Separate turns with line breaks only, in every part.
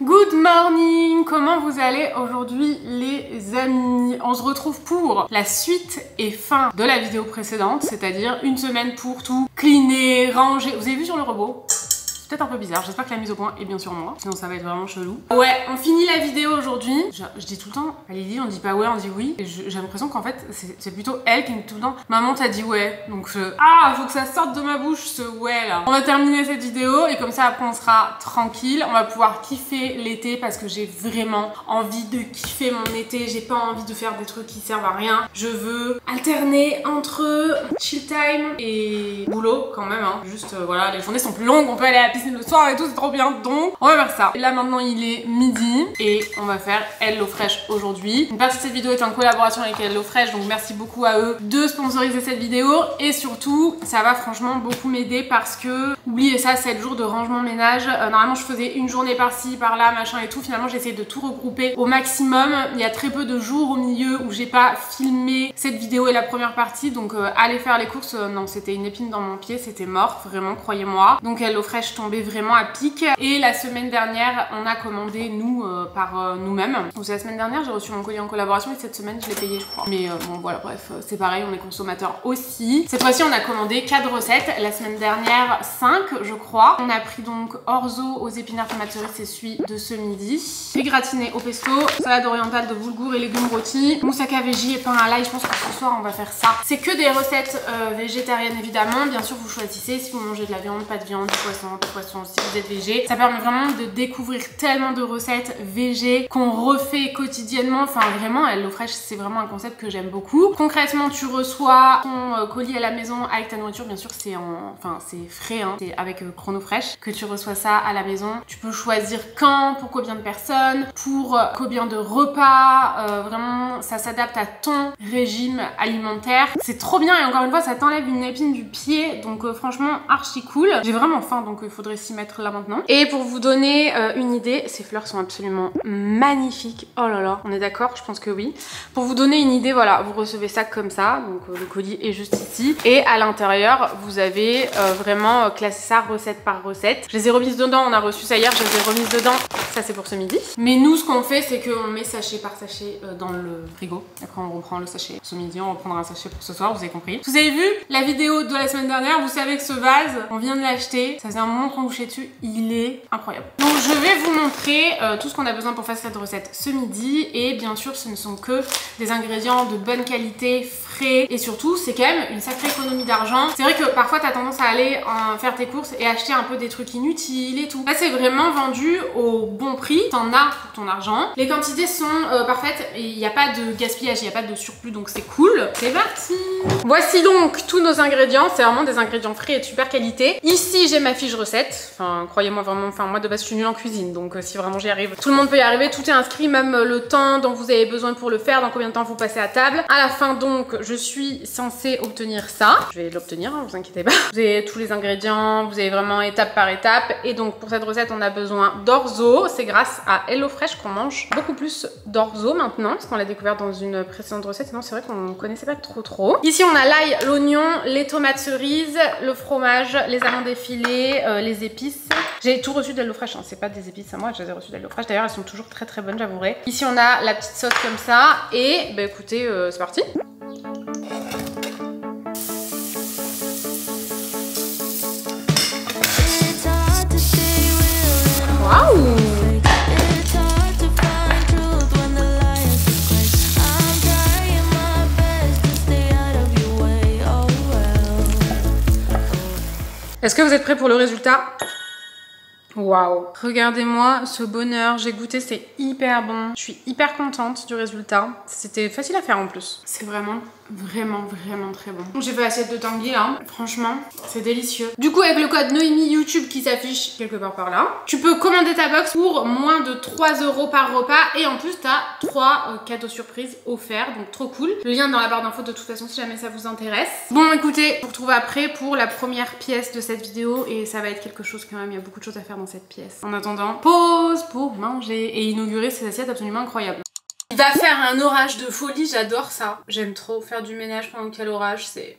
Good morning! Comment vous allez aujourd'hui les amis? On se retrouve pour la suite et fin de la vidéo précédente, c'est-à-dire une semaine pour tout cleaner, ranger. Vous avez vu sur le robot? C'est peut-être un peu bizarre, j'espère que la mise au point est bien sur moi, sinon ça va être vraiment chelou. Ouais, on finit la vidéo aujourd'hui. Je dis tout le temps, elle dit, on dit pas ouais, on dit oui. Et j'ai l'impression qu'en fait, c'est plutôt elle qui me dit tout le temps, maman t'as dit ouais. Donc faut que ça sorte de ma bouche ce ouais là. On va terminer cette vidéo et comme ça après on sera tranquille. On va pouvoir kiffer l'été parce que j'ai vraiment envie de kiffer mon été. J'ai pas envie de faire des trucs qui servent à rien. Je veux alterner entre chill time et boulot quand même. Hein. Juste voilà, les journées sont plus longues, on peut aller à la piscine le soir et tout, c'est trop bien. Donc on va faire ça. Et là maintenant il est midi et on va faire HelloFresh aujourd'hui. Une partie de cette vidéo est en collaboration avec HelloFresh, donc merci beaucoup à eux de sponsoriser cette vidéo. Et surtout ça va franchement beaucoup m'aider parce que, oubliez ça, 7 jours de rangement ménage. Normalement je faisais une journée par-ci, par-là, machin et tout. Finalement j'ai essayé de tout regrouper au maximum. Il y a très peu de jours au milieu où j'ai pas filmé cette vidéo et la première partie. Donc aller faire les courses, non, c'était une épine dans mon pied, c'était mort, vraiment, croyez-moi. Donc HelloFresh tombait vraiment à pic. Et la semaine dernière, on a commandé nous par nous-mêmes. Donc la semaine dernière, j'ai reçu mon colis en collaboration et cette semaine, je l'ai payé, je crois. Mais bon, voilà, bref, c'est pareil, on est consommateur aussi. Cette fois-ci, on a commandé 4 recettes. La semaine dernière, 5, je crois. On a pris donc orzo aux épinards tomates cerises, c'est celui de ce midi. Puis gratiné au pesto, salade orientale de boulgour et légumes rôtis, moussaka veggie et pain à l'ail. Je pense que ce soir, on va faire ça. C'est que des recettes végétariennes, évidemment. Bien sûr, vous choisissez si vous mangez de la viande, pas de viande, du poisson, pas de poisson, si vous êtes végé. Ça permet vraiment de découvrir tellement de recettes végé qu'on refait quotidiennement. Enfin, vraiment, HelloFresh, c'est vraiment un concept que j'aime beaucoup. Concrètement, tu reçois ton colis à la maison avec ta nourriture. Bien sûr, c'est c'est frais, hein. C'est avec ChronoFresh que tu reçois ça à la maison. Tu peux choisir quand, pour combien de personnes, pour combien de repas. Vraiment, ça s'adapte à ton régime alimentaire. C'est trop bien et encore une fois, ça t'enlève une épine du pied. Donc franchement, archi cool. J'ai vraiment faim, donc il faudrait s'y mettre là maintenant. Et pour vous donner une idée, ces fleurs sont absolument magnifiques. Oh là là, on est d'accord? Je pense que oui. Pour vous donner une idée, voilà, vous recevez ça comme ça. Donc le colis est juste ici. Et à l'intérieur, vous avez vraiment classé ça recette par recette. Je les ai remises dedans, on a reçu ça hier, je les ai remises dedans. Ça c'est pour ce midi. Mais nous, ce qu'on fait, c'est qu'on met sachet par sachet dans le frigo. Après on reprend le sachet. Ce midi, on reprendra un sachet pour ce soir, vous avez compris. Vous avez vu la vidéo de la semaine dernière, vous savez que ce vase, on vient de l'acheter. Ça faisait un moment qu'on couchait dessus, il est incroyable. Donc je vais vous montrer tout ce qu'on a besoin pour faire cette recette ce midi. Et bien sûr, ce ne sont que des ingrédients de bonne qualité, frais. Et surtout, c'est quand même une sacrée économie d'argent. C'est vrai que parfois, t'as tendance à aller faire tes courses et acheter un peu des trucs inutiles et tout. Là, c'est vraiment vendu au bon prix. T'en as pour ton argent. Les quantités sont parfaites et il n'y a pas de gaspillage, il n'y a pas de surplus, donc c'est cool. C'est parti! Voici donc tous nos ingrédients. C'est vraiment des ingrédients frais et de super qualité. Ici, j'ai ma fiche recette. Enfin, croyez-moi vraiment, moi de base, je suis nulle en cuisine. Donc si vraiment j'y arrive, tout le monde peut y arriver. Tout est inscrit, même le temps dont vous avez besoin pour le faire, dans combien de temps vous passez à table. À la fin, donc, je suis censée obtenir ça. Je vais l'obtenir, hein, vous inquiétez pas. Vous avez tous les ingrédients, vous avez vraiment étape par étape. Et donc, pour cette recette, on a besoin d'orzo. C'est grâce à HelloFresh qu'on mange beaucoup plus d'orzo maintenant, parce qu'on l'a découvert dans une précédente recette. Sinon, c'est vrai qu'on ne connaissait pas trop. Ici, on a l'ail, l'oignon, les tomates cerises, le fromage, les amandes effilées, les épices. J'ai tout reçu d'HelloFresh, hein. C'est pas des épices à moi, je les ai reçues d'HelloFresh. D'ailleurs, elles sont toujours très bonnes, j'avouerai. Ici, on a la petite sauce comme ça. Et bah écoutez, c'est parti. Waouh! Est-ce que vous êtes prêts pour le résultat? Waouh! Regardez-moi ce bonheur, j'ai goûté, c'est hyper bon. Je suis hyper contente du résultat. C'était facile à faire en plus. C'est vraiment très bon. J'ai fait l'assiette de Tanguy là, franchement, c'est délicieux. Du coup, avec le code Noémie YouTube qui s'affiche quelque part par là, tu peux commander ta box pour moins de 3 € par repas et en plus, t'as 3 cadeaux surprises offerts, donc trop cool. Le lien dans la barre d'infos de toute façon si jamais ça vous intéresse. Bon, écoutez, on se retrouve après pour la première pièce de cette vidéo et ça va être quelque chose quand même, il y a beaucoup de choses à faire dans cette pièce. En attendant, pause pour manger et inaugurer ces assiettes absolument incroyables. Il va faire un orage de folie, j'adore ça. J'aime trop faire du ménage pendant qu'il y a l'orage, c'est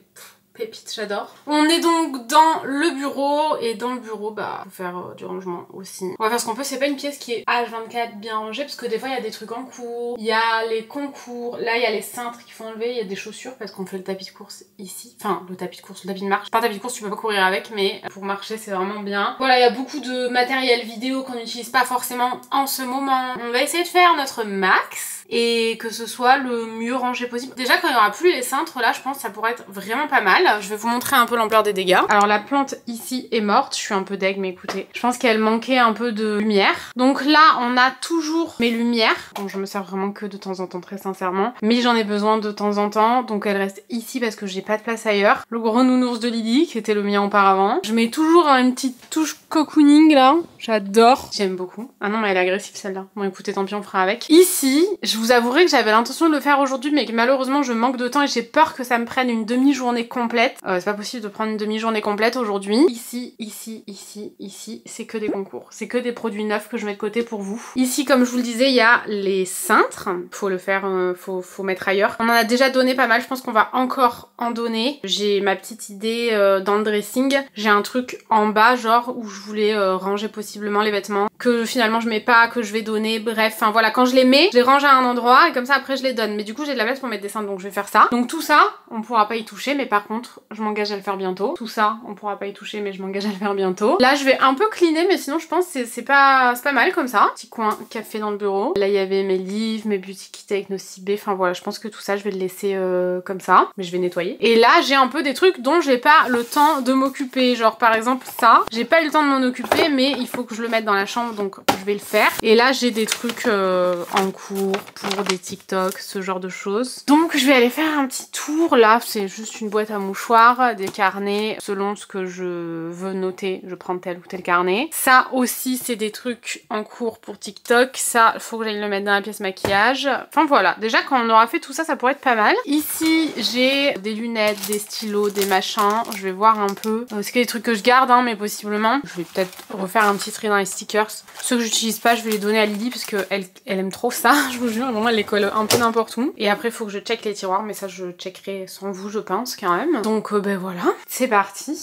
Pépite, j'adore. On est donc dans le bureau et dans le bureau, bah, faut faire du rangement aussi. On va faire ce qu'on peut, c'est pas une pièce qui est H24 bien rangée parce que des fois il y a des trucs en cours, il y a les concours, là il y a les cintres qu'il faut enlever, il y a des chaussures parce qu'on fait le tapis de course ici. Enfin, le tapis de course, le tapis de marche. Pas un tapis de course, tu peux pas courir avec, mais pour marcher c'est vraiment bien. Voilà, il y a beaucoup de matériel vidéo qu'on n'utilise pas forcément en ce moment. On va essayer de faire notre max et que ce soit le mieux rangé possible. Déjà quand il y aura plus les cintres là, je pense que ça pourrait être vraiment pas mal. Je vais vous montrer un peu l'ampleur des dégâts. Alors la plante ici est morte, je suis un peu deg mais écoutez, je pense qu'elle manquait un peu de lumière. Donc là on a toujours mes lumières, donc je me sers vraiment que de temps en temps très sincèrement, mais j'en ai besoin de temps en temps, donc elle reste ici parce que j'ai pas de place ailleurs. Le gros nounours de Lily qui était le mien auparavant. Je mets toujours une petite touche cocooning là, j'adore, j'aime beaucoup. Ah non mais elle est agressive celle-là. Bon écoutez, tant pis, on fera avec. Ici, je vous avouerai que j'avais l'intention de le faire aujourd'hui mais que malheureusement je manque de temps et j'ai peur que ça me prenne une demi-journée complète. C'est pas possible de prendre une demi-journée complète aujourd'hui. Ici, ici, ici, ici, c'est que des concours. C'est que des produits neufs que je mets de côté pour vous. Ici, comme je vous le disais, il y a les cintres. Faut le faire, faut mettre ailleurs. On en a déjà donné pas mal, je pense qu'on va encore en donner. J'ai ma petite idée dans le dressing. J'ai un truc en bas, genre, où je voulais ranger possiblement les vêtements. Que finalement je mets pas, que je vais donner. Bref, enfin voilà, quand je les mets, je les range à un endroit et comme ça après je les donne. Mais du coup, j'ai de la place pour mettre des cintres, donc je vais faire ça. Donc tout ça, on pourra pas y toucher, mais par contre, je m'engage à le faire bientôt. Tout ça, on pourra pas y toucher, mais je m'engage à le faire bientôt. Là, je vais un peu cleaner, mais sinon, je pense que c'est pas mal comme ça. Petit coin café dans le bureau. Là, il y avait mes livres, mes beauty kits avec nos cibés. Enfin voilà, je pense que tout ça, je vais le laisser comme ça. Mais je vais nettoyer. Et là, j'ai un peu des trucs dont j'ai pas le temps de m'occuper. Genre, par exemple, ça. J'ai pas eu le temps de m'en occuper, mais il faut que je le mette dans la chambre, donc je vais le faire. Et là, j'ai des trucs en cours pour des TikTok, ce genre de choses. Donc, je vais aller faire un petit tour. Là, c'est juste une boîte à mouchoirs, des carnets. Selon ce que je veux noter, je prends tel ou tel carnet. Ça aussi, c'est des trucs en cours pour TikTok. Ça, il faut que j'aille le mettre dans la pièce maquillage. Enfin, voilà. Déjà, quand on aura fait tout ça, ça pourrait être pas mal. Ici, j'ai des lunettes, des stylos, des machins. Je vais voir un peu. C'est que des trucs que je garde, hein, mais possiblement. Je vais peut-être refaire un petit tri dans les stickers. Ceux que j'utilise pas, je vais les donner à Lily parce qu'elle aime trop ça. Je vous jure, vraiment, elle les colle un peu n'importe où. Et après, il faut que je check les tiroirs, mais ça, je checkerai sans vous, je pense, quand même. Donc, ben voilà. C'est parti.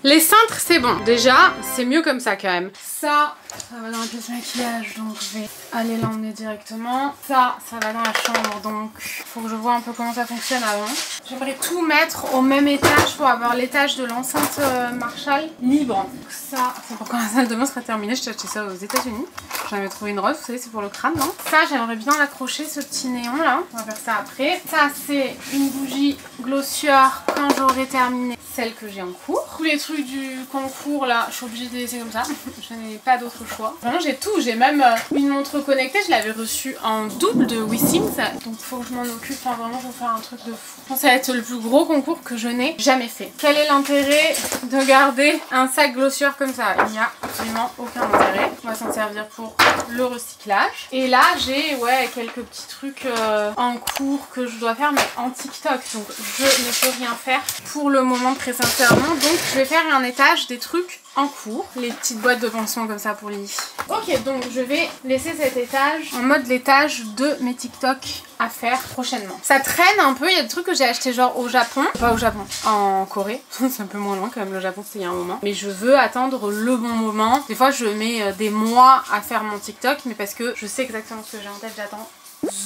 Les cintres, c'est bon. Déjà, c'est mieux comme ça quand même. Ça va dans la pièce maquillage, donc je vais aller l'emmener directement. Ça va dans la chambre, donc faut que je vois un peu comment ça fonctionne avant. J'aimerais tout mettre au même étage pour avoir l'étage de l'enceinte Marshall libre. Ça, c'est pour quand la salle de bain sera terminée. Je t'ai acheté ça aux États-Unis. J'en avais trouvé une rose, vous savez, c'est pour le crâne, non? Ça, j'aimerais bien l'accrocher, ce petit néon là. On va faire ça après. Ça, c'est une bougie Glossier quand j'aurai terminé celle que j'ai en cours. Tous les trucs du concours là, je suis obligée de les laisser comme ça. Je n'ai pas d'autre choix. Vraiment, j'ai tout. J'ai même une montre connectée. Je l'avais reçue en double de WeSings. Donc, il faut que je m'en occupe. Enfin, vraiment, je vais faire un truc de fou. Je pense que ça va être le plus gros concours que je n'ai jamais fait. Quel est l'intérêt de garder un sac Glossier comme ça? Il n'y a absolument aucun intérêt. On va s'en servir pour le recyclage. Et là, j'ai quelques petits trucs en cours que je dois faire, mais en TikTok. Donc, je ne peux rien faire pour le moment, très sincèrement. Donc, je vais faire un étage des trucs en cours, les petites boîtes de pension comme ça pour Lily. Ok, donc je vais laisser cet étage en mode l'étage de mes TikTok à faire prochainement. Ça traîne un peu, il y a des trucs que j'ai acheté genre au Japon, pas au Japon, en Corée. C'est un peu moins loin quand même, le Japon c'était il y a un moment. Mais je veux attendre le bon moment. Des fois je mets des mois à faire mon TikTok, mais parce que je sais exactement ce que j'ai en tête, j'attends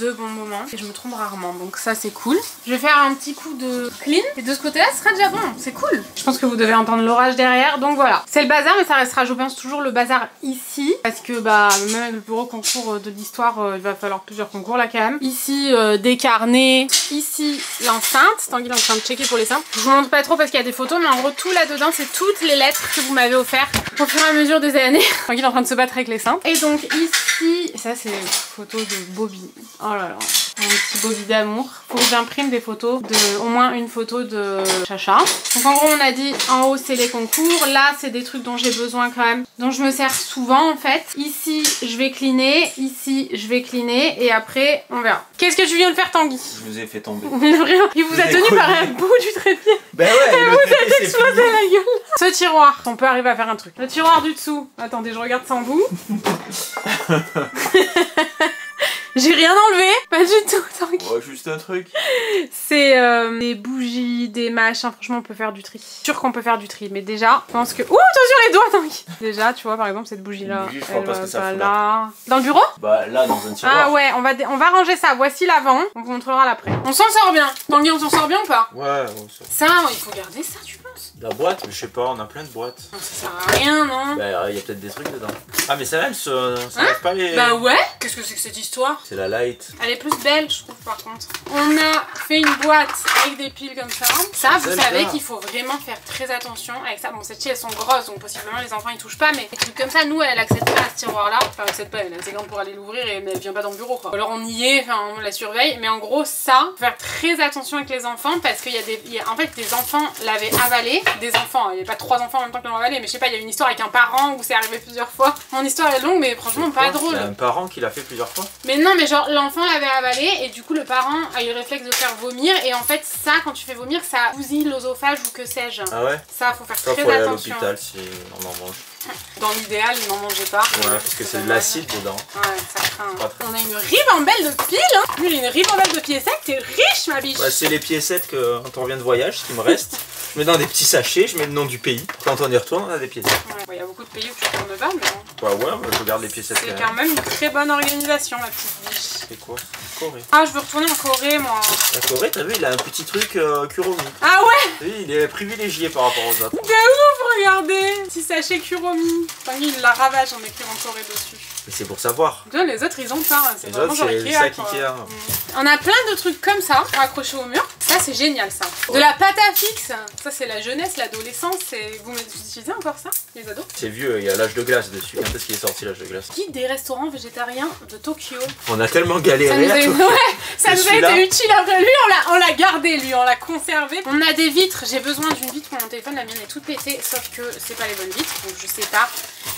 the bon moment et je me trompe rarement, donc ça c'est cool. Je vais faire un petit coup de clean et de ce côté là ce sera déjà bon, c'est cool. Je pense que vous devez entendre l'orage derrière, donc voilà. C'est le bazar, mais ça restera je pense toujours le bazar ici parce que bah même avec le plus gros concours de l'histoire il va falloir plusieurs concours là quand même. Ici des carnets, ici l'enceinte, Tanguy est en train de checker pour les cintres. Je vous montre pas trop parce qu'il y a des photos, mais en gros tout là dedans c'est toutes les lettres que vous m'avez offert au fur et à mesure des années. Tanguy est en train de se battre avec les cintres. Et donc ici, ça c'est une photo de Bobby. Oh là là, un petit Bobby d'amour. Faut que j'imprime des photos, au moins une photo de Chacha. Donc en gros on a dit en haut c'est les concours, là c'est des trucs dont j'ai besoin quand même, dont je me sers souvent en fait. Ici je vais cleaner, ici je vais cleaner et après on verra. Qu'est-ce que tu viens de faire Tanguy?
Je vous ai fait tomber.
Il vous a tenu par un bout du trépied.
Ben ouais,
et vous êtes explosé la gueule. Ce tiroir, on peut arriver à faire un truc. Le tiroir du dessous, attendez je regarde sans vous. J'ai rien enlevé, pas du tout, Tanguy.
Ouais, juste un truc.
C'est des bougies, des machins, franchement on peut faire du tri. Sûr qu'on peut faire du tri, mais déjà, je pense que... Ouh, attention les doigts, Tanguy. Déjà, tu vois, par exemple, cette bougie-là,
Bougie, je crois pas que ça fout
là. Dans le bureau?
Bah là, dans un tiroir.
Ah ouais, on va ranger ça, voici l'avant, on vous montrera l'après. On s'en sort bien. Tanguy, on s'en sort bien ou pas?
Ouais,
ça, il faut garder ça, tu penses?
La boîte, je sais pas, on a plein de boîtes.
Ça sert à rien, non?
Bah, il y a peut-être des trucs dedans. Ah, mais celle-là, ça lève pas les...
Bah ouais. Qu'est-ce que c'est que cette histoire?
C'est la light.
Elle est plus belle, je trouve, par contre. On a fait une boîte avec des piles comme ça. Ça, vous savez qu'il faut vraiment faire très attention avec ça. Bon, ces piles, elles sont grosses, donc possiblement les enfants, ils touchent pas, mais des trucs comme ça, nous, elle accède pas à ce tiroir-là. Enfin, elle accède pas, elle est assez grande pour aller l'ouvrir, mais elle vient pas dans le bureau, quoi. Alors, on y est, enfin, on la surveille, mais en gros, ça, faut faire très attention avec les enfants, parce qu'il y a des... En fait, des enfants l'avaient avalé. Des enfants, il y a pas 3 enfants en même temps que l'ont avalé, mais je sais pas, il y a une histoire avec un parent où c'est arrivé plusieurs fois. Mon histoire est longue, mais franchement, pas drôle.
Il y a un parent qui l'a fait plusieurs fois.
Mais non, mais genre l'enfant l'avait avalé et du coup le parent a eu le réflexe de faire vomir et en fait ça quand tu fais vomir ça bousille l'œsophage ou que sais-je.
Ah ouais.
Ça faut faire
Ça,
très
faut aller à
attention.
l'hôpital si on en mange.
Dans l'idéal ils n'en mangeaient pas.
Ouais parce que c'est de l'acide dedans.
Ouais ça craint. On a une ribambelle de piles hein. J'ai une ribambelle de piécettes, t'es riche ma biche.
Ouais c'est les piécettes que quand on revient de voyage, ce qui me reste. Je mets dans des petits sachets, je mets le nom du pays. Quand on y retourne on a des piécettes.
Ouais, y a beaucoup de pays où tu retournes pas mais bon.
Bah ouais, je regarde les piécettes.
C'est quand même une très bonne organisation ma petite biche.
C'est quoi? Corée.
Ah je veux retourner en Corée moi.
La Corée t'as vu il a un petit truc Kuromi.
Ah ouais.
Oui, il est privilégié par rapport aux autres.
De ouf regardez. Petit sachet Kuromi. Tanguy il la ravage en écrivant Corée dessus.
Mais c'est pour savoir.
Les autres ils ont pas, c'est vraiment genre
c'est
Ikea,
ça
quoi.
Ikea.
On a plein de trucs comme ça accrochés au mur. Ça c'est génial ça. De la pâte à fixe. Ça c'est la jeunesse, l'adolescence. Vous utilisez encore ça les ados?
C'est vieux, il y a l'âge de glace dessus. Quand est-ce qu'il est sorti l'âge de glace?
Guide des restaurants végétariens de Tokyo.
On a tellement galéré.
Ça nous a été utile après lui, on l'a gardé lui, on l'a conservé. On a des vitres, j'ai besoin d'une vitre pour mon téléphone, la mienne est toute pétée, sauf que c'est pas les bonnes vitres, donc je sais pas.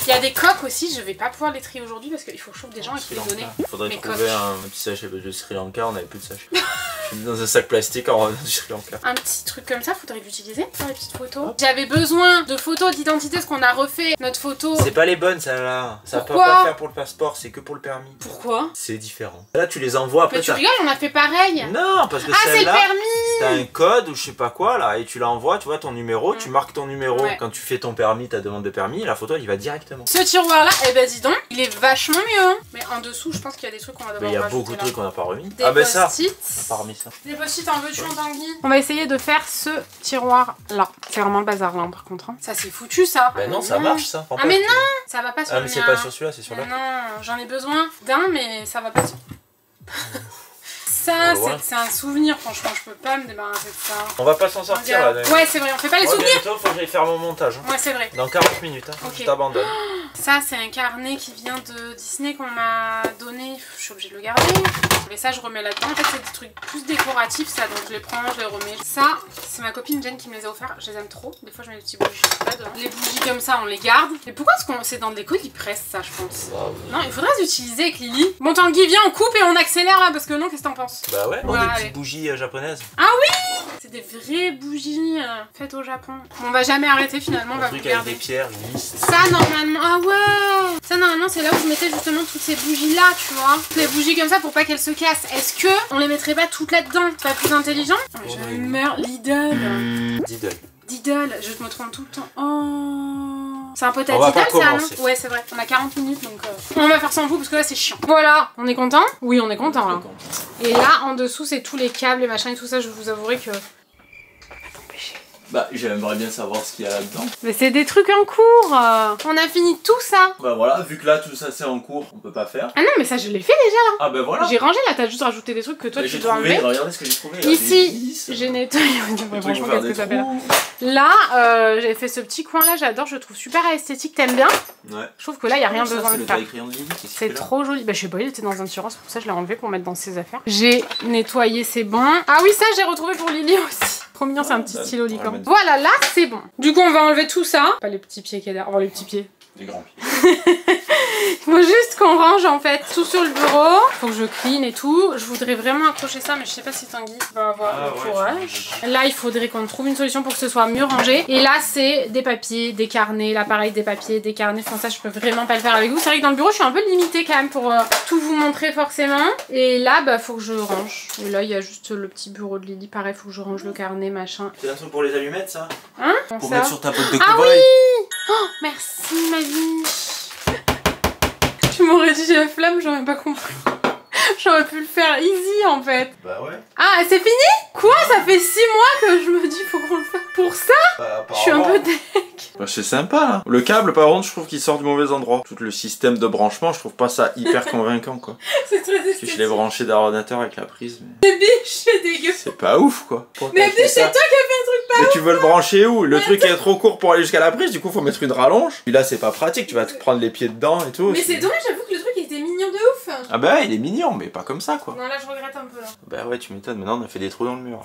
Il y a des coques aussi, je vais pas pouvoir les trier aujourd'hui parce qu'il faut que je chauffe des gens et les donner.
Il faudrait trouver un petit sachet de Sri Lanka, on avait plus de sachet. Je suis dans un sac plastique en revenant du Sri Lanka.
Un petit truc comme ça, faudrait l'utiliser pour les petites photos. J'avais besoin de photos d'identité parce qu'on a refait notre photo.
C'est pas les bonnes celle-là. Ça peut
Pourquoi
pas faire pour le passeport, c'est que pour le permis.
Pourquoi?
C'est différent. Là tu les envoies après.
Mais tu rigoles, on a fait pareil.
Non, parce que
c'est le
celle-là,
permis.
t'as un code ou je sais pas quoi là et tu l'envoies, tu vois ton numéro, tu marques ton numéro quand tu fais ton permis, ta demande de permis, et la photo elle y va directement.
Ce tiroir là, eh ben dis donc, il est vachement mieux. Hein. Mais en dessous, je pense qu'il y a des trucs qu'on va devoir
rajouter. Mais il y a beaucoup de trucs qu'on n'a pas remis. Ah bah ça, on n'a pas remis ça.
Des post-it en veux-tu en Tanguy? On va essayer de faire ce tiroir là. C'est vraiment le bazar là par contre. Hein. Ça c'est foutu ça.
Bah non, ça marche ça.
Ah mais non, ça va pas sur le mien.
Ah mais c'est pas sur celui-là, c'est sur là.
Non, j'en ai besoin d'un mais ça va pas sur... Ça, c'est un souvenir, franchement, je peux pas me débarrasser de ça.
On va pas s'en sortir là.
Ouais, c'est vrai, on fait pas les souvenirs.
Bientôt, faut que j'aille faire mon montage. Hein.
Ouais, c'est vrai.
Dans 40 minutes, hein.
Okay.
Je t'abandonne.
Ça, c'est un carnet qui vient de Disney qu'on m'a donné. Je suis obligée de le garder. Mais ça, je remets là-dedans. En fait, c'est des trucs plus décoratifs, ça. Donc, je les prends, je les remets. Ça, c'est ma copine Jen qui me les a offerts. Je les aime trop. Des fois, je mets des petits bougies dedans. Les bougies comme ça, on les garde. Mais pourquoi est-ce qu'on c'est dans des colis presse ça, je pense? Non, il faudrait les utiliser avec Lily. Bon, Tanguy, viens, on coupe et on accélère là, parce que non, qu'est-ce que t'en penses?
Bah ouais,
ouais,
des petites bougies japonaises.
Ah oui! C'est des vraies bougies faites au Japon. Bon, on va jamais arrêter finalement, on va vous garder.
Avec des pierres,
ça, normalement, ah ouais! Ça, normalement, c'est là où je mettais justement toutes ces bougies là, tu vois. Les bougies comme ça pour pas qu'elles se cassent. Est-ce que on les mettrait pas toutes là-dedans? C'est pas plus intelligent? Je meurs, Lidl. Lidl, je me trompe tout le temps. Oh. C'est un pote à Lidl, ça, non? Ouais, c'est vrai. On a 40 minutes, donc on va faire sans vous parce que là, c'est chiant. Voilà, on est content? Oui, on est content là. Et là, en dessous, c'est tous les câbles, les machins et tout ça. Je vous avouerai que...
Bah, j'aimerais bien savoir ce qu'il y a là-dedans.
Mais c'est des trucs en cours. On a fini tout ça.
Bah voilà, vu que là tout ça c'est en cours, on peut pas faire.
Ah non, mais ça je l'ai fait déjà là.
Ah bah voilà.
J'ai rangé là, t'as juste rajouté des trucs que toi tu dois enlever.
Regardez ce que j'ai trouvé.
Ici, j'ai nettoyé. Franchement, qu'est-ce que ça fait là? Là, j'ai fait ce petit coin là, j'adore, je le trouve super esthétique. T'aimes bien? Ouais. Je trouve que là, il y a rien besoin de faire. C'est trop joli. Bah, je sais pas, il était dans un tiroir, c'est pour ça que je l'ai enlevé pour mettre dans ses affaires. J'ai nettoyé, c'est bon. Ah oui, ça, j'ai retrouvé pour Lily aussi. Trop mignon, c'est un petit stylo licorne. Voilà, là, c'est bon. Du coup, on va enlever tout ça. Pas les petits pieds qu'il y a derrière. Oh, les petits pieds.
Les grands pieds.
Il faut juste qu'on range en fait tout sur le bureau. Faut que je clean et tout. Je voudrais vraiment accrocher ça, mais je sais pas si Tanguy va avoir le courage. Là, il faudrait qu'on trouve une solution pour que ce soit mieux rangé. Et là, c'est des papiers, des carnets. Là, pareil, des papiers, des carnets. Enfin, ça, je peux vraiment pas le faire avec vous. C'est vrai que dans le bureau, je suis un peu limitée quand même pour tout vous montrer forcément. Et là, bah, faut que je range. Et là, il y a juste le petit bureau de Lily. Pareil, faut que je range le carnet, machin.
C'est un truc pour les allumettes, ça?
Hein?
Pour mettre sur ta botte de
Ah
cow-boy.
oui! Oh, merci, ma vie. Tu m'aurais dit j'ai la flamme, j'aurais pas compris. J'aurais pu le faire easy en fait.
Bah ouais.
Ah, c'est fini? Quoi? Ça fait 6 mois que je me dis faut qu'on le fasse pour ça?
Bah,
je suis un peu deck.
Bah, c'est sympa là. Le câble par contre je trouve qu'il sort du mauvais endroit. Tout le système de branchement je trouve pas ça hyper convaincant quoi.
C'est très esthétique.
Parce que je l'ai branché d'ordinateur avec la prise. Mais...
C'est biche, c'est dégueu.
C'est pas ouf quoi.
Mais c'est toi qui as fait un truc pas
Mais
ouf.
tu veux le brancher où? Le truc est trop court pour aller jusqu'à la prise, du coup faut mettre une rallonge. Puis là c'est pas pratique, tu vas te prendre les pieds dedans et tout.
Mais c'est dommage, j'avoue que le truc était mignon de ouf.
Ah bah il est mignon mais pas comme ça quoi.
Non là je regrette un peu là.
Bah ouais tu m'étonnes, maintenant on a fait des trous dans le mur.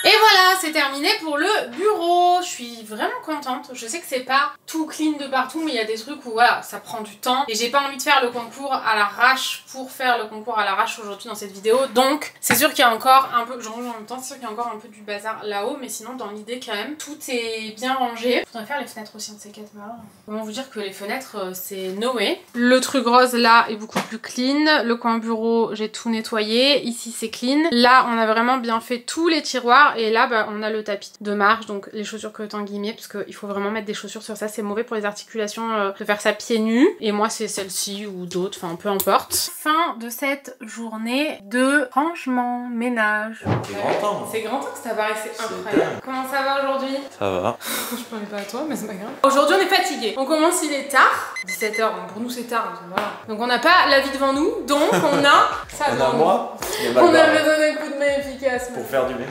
Et voilà, c'est terminé pour le bureau. Je suis vraiment contente. Je sais que c'est pas tout clean de partout, mais il y a des trucs où voilà, ça prend du temps. Et j'ai pas envie de faire le concours à l'arrache pour faire le concours à l'arrache aujourd'hui dans cette vidéo. Donc, c'est sûr qu'il y a encore un peu, je range en même temps, c'est sûr qu'il y a encore un peu du bazar là-haut. Mais sinon, dans l'idée quand même, tout est bien rangé. Je voudrais faire les fenêtres aussi, de ces quatre là. Comment vous dire que les fenêtres, c'est no way. Le truc rose là est beaucoup plus clean. Le coin bureau, j'ai tout nettoyé. Ici, c'est clean. Là, on a vraiment bien fait tous les tiroirs. Et là, bah, on a le tapis de marche, donc les chaussures que Tanguy met, parce qu'il faut vraiment mettre des chaussures sur ça, c'est mauvais pour les articulations de faire ça pieds nus. Et moi, c'est celle-ci ou d'autres, enfin peu importe. Fin de cette journée de rangement, ménage.
C'est grand temps.
C'est grand temps que ça paraissait incroyable. Comment ça va aujourd'hui?
Ça va.
Je parlais pas à toi, mais c'est pas grave. Aujourd'hui, on est fatigué. On commence, il est tard. 17h, bon, pour nous c'est tard, voilà. Donc on n'a pas la vie devant nous, donc on a ça
devant nous. Moi,
on a besoin d'un coup de main efficace.
Pour faire du ménage.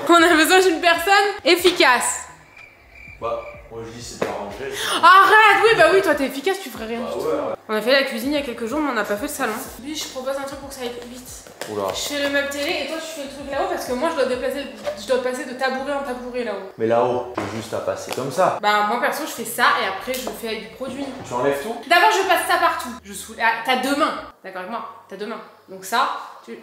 On a besoin d'une personne efficace.
Bah, moi je dis c'est pas rangé.
Arrête, oui, bah oui, toi t'es efficace, tu ferais rien.
Bah ouais.
On a fait la cuisine il y a quelques jours, mais on n'a pas fait le salon. Lui, je propose un truc pour que ça aille plus vite.
Oula.
Je fais le meuble télé et toi tu fais le truc là-haut parce que moi je dois passer de tabouret en tabouret là-haut.
Mais là-haut, t'as juste à passer comme ça.
Bah moi perso je fais ça et après je le fais avec du produit.
Tu enlèves tout?
D'abord je passe ça partout. Ah, t'as deux mains, d'accord avec moi? T'as deux mains. Donc ça, tu...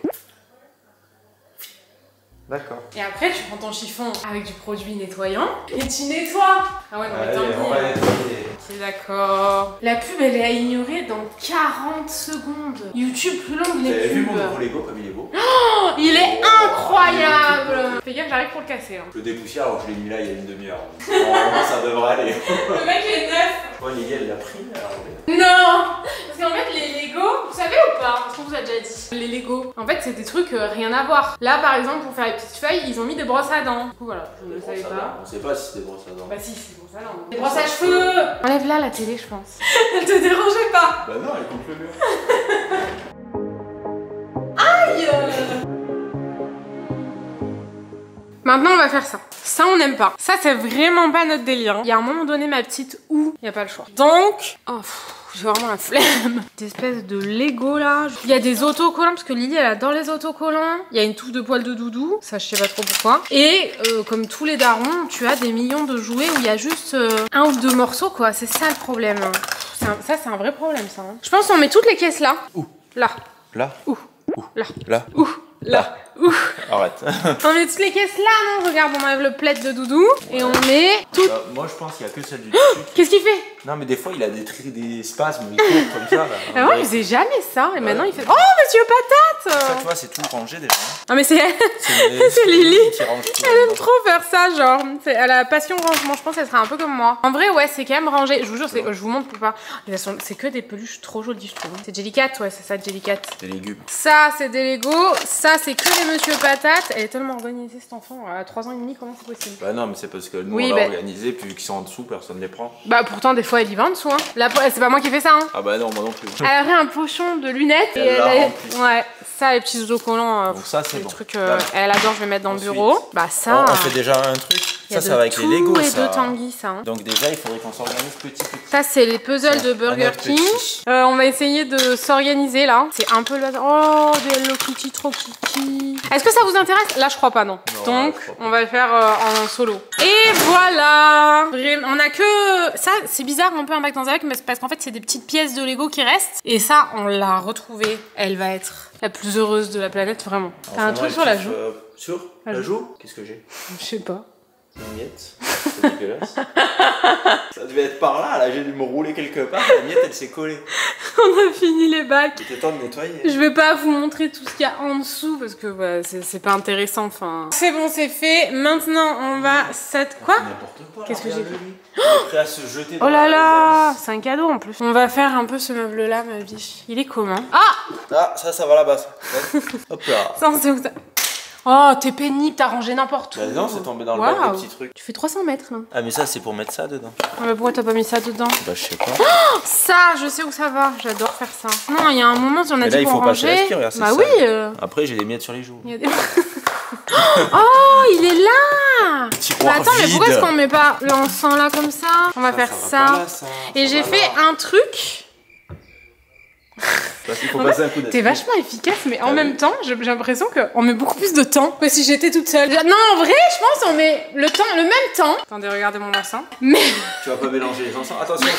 D'accord.
Et après tu prends ton chiffon avec du produit nettoyant et tu nettoies. Ah ouais non mais tant
on va nettoyer.
Ok d'accord. La pub elle est à ignorer dans 40 secondes. YouTube plus longue les pubs.
T'avais vu mon nouveau Lego comme il est beau?
Oh, il est incroyable. Fais gaffe j'arrive pour le casser. Hein.
Je le dépoussière alors que je l'ai mis là il y a une demi-heure. Normalement ça devrait aller.
Le mec est neuf.
Oh Lily elle l'a pris alors.
Non. Parce qu'en fait les Lego, vous savez ou pas? Parce qu'on vous a déjà dit. Les Lego, en fait c'est des trucs rien à voir. Là par exemple pour faire les petites feuilles, ils ont mis des brosses à dents. Du coup voilà, je ne le savais pas.
On sait pas si c'est des brosses à dents.
Bah si, c'est des brosses à dents. Des brosses à cheveux. Enlève là la télé je pense. Elle te dérangeait pas?
Bah non, elle contre le mur.
Aïe. Maintenant on va faire ça. Ça on n'aime pas. Ça c'est vraiment pas notre délire. Il y a un moment donné ma petite où il n'y a pas le choix. Donc, oh, j'ai vraiment la flemme. Des espèces de Lego là. Il y a des autocollants parce que Lily elle adore les autocollants. Il y a une touffe de poils de doudou. Ça je sais pas trop pourquoi. Et comme tous les darons, tu as des millions de jouets où il y a juste un ou deux morceaux quoi. C'est ça le problème. Ça c'est un vrai problème ça. Hein. Je pense qu'on met toutes les caisses là.
Où?
Là.
Là.
Où? Là.
Là.
Où? Là. Ouh.
Arrête.
On met toutes les caisses là, non? Regarde, on enlève le plaid de doudou et on met tout.
Moi je pense qu'il y a que celle du dessus.
Qu'est-ce qu'il fait?
Non mais des fois il a des spasmes, il court comme ça. Là.
Ah ouais, il faisait jamais ça et maintenant il fait. Oh monsieur patate!
Ça tu vois c'est tout rangé déjà.
Ah mais c'est c'est Lily
qui range tout.
Elle aime trop faire ça genre. Elle a passion rangement, je pense qu'elle sera un peu comme moi. En vrai ouais c'est quand même rangé. Je vous jure, je vous montre pour pas. C'est que des peluches trop jolies je trouve. C'est Jellycat, ouais c'est ça Jellycat.
Des légumes.
Ça c'est des Lego, ça c'est que des monsieur patate. Elle est tellement organisée cet enfant, à 3 ans et demi, comment c'est possible?
Bah non mais c'est parce que nous
oui,
on l'a organisé puis vu qu'ils sont en dessous personne les prend.
Bah pourtant des fois elle y va en dessous hein. Là c'est pas moi qui fais ça hein.
Ah bah non moi non plus.
Elle avait un pochon de lunettes et elle ouais ça les petits autocollants.
Donc ça c'est bon.
Trucs, elle adore, je vais mettre dans le bureau. Bah ça.
On fait déjà un truc.
Il
Ça va avec les Lego,
et
ça.
de Tanguy, ça. Hein.
Donc déjà, il faudrait qu'on s'organise petit.
Ça, c'est les puzzles de Burger King. On va essayer de s'organiser, là. C'est un peu le... Oh, des Hello Kitty, trop kiki. Est-ce que ça vous intéresse? Là, je crois pas, non. Donc, on va le faire en solo. Et voilà. On a que... Ça, c'est bizarre, un peu un bac dans un bac, mais c'est parce qu'en fait, c'est des petites pièces de Lego qui restent. Et ça, on l'a retrouvée. Elle va être la plus heureuse de la planète, vraiment. T'as un truc sur la joue?
Sur la joue? Qu'est-ce que j'ai?
Je sais pas.
Une miette. C'est dégueulasse. Ça devait être par là j'ai dû me rouler quelque part. La miette, elle s'est collée.
On a fini les bacs.
Il était temps de nettoyer.
Je vais pas vous montrer tout ce qu'il y a en dessous parce que bah, c'est pas intéressant. Enfin, c'est bon, c'est fait. Maintenant, on va quoi?
N'importe quoi.
Qu'est-ce que j'ai fait?
Il est prêt à se jeter.
Oh là là, c'est un cadeau en plus. On va faire un peu ce meuble-là, ma biche. Il est comment? Ah,
ça va là-bas. Hop là.
Ça, c'est où ça? Oh, t'es pénible, t'as rangé n'importe où.
Bah non, c'est tombé dans le bac, le petit truc.
Tu fais 300 mètres là.
Ah mais ça c'est pour mettre ça dedans.
Ah bah pourquoi t'as pas mis ça dedans?
Bah je sais pas.
Oh, ça, je sais où ça va, j'adore faire ça. Non, il y a un moment, on a dit pour ranger.
Là, il faut pas se
bah oui.
Après j'ai des miettes sur les joues.
Il y a des... Oh, il est là. Bah attends, mais pourquoi est-ce qu'on met pas l'encens là comme ça? On va faire ça. Et j'ai fait un truc. T'es vachement efficace, mais en même temps, j'ai l'impression qu'on met beaucoup plus de temps que si j'étais toute seule. Non, en vrai, je pense qu'on met le même temps. Attendez, regardez mon encens. Mais...
Tu vas pas mélanger les encens. Attention.
Non,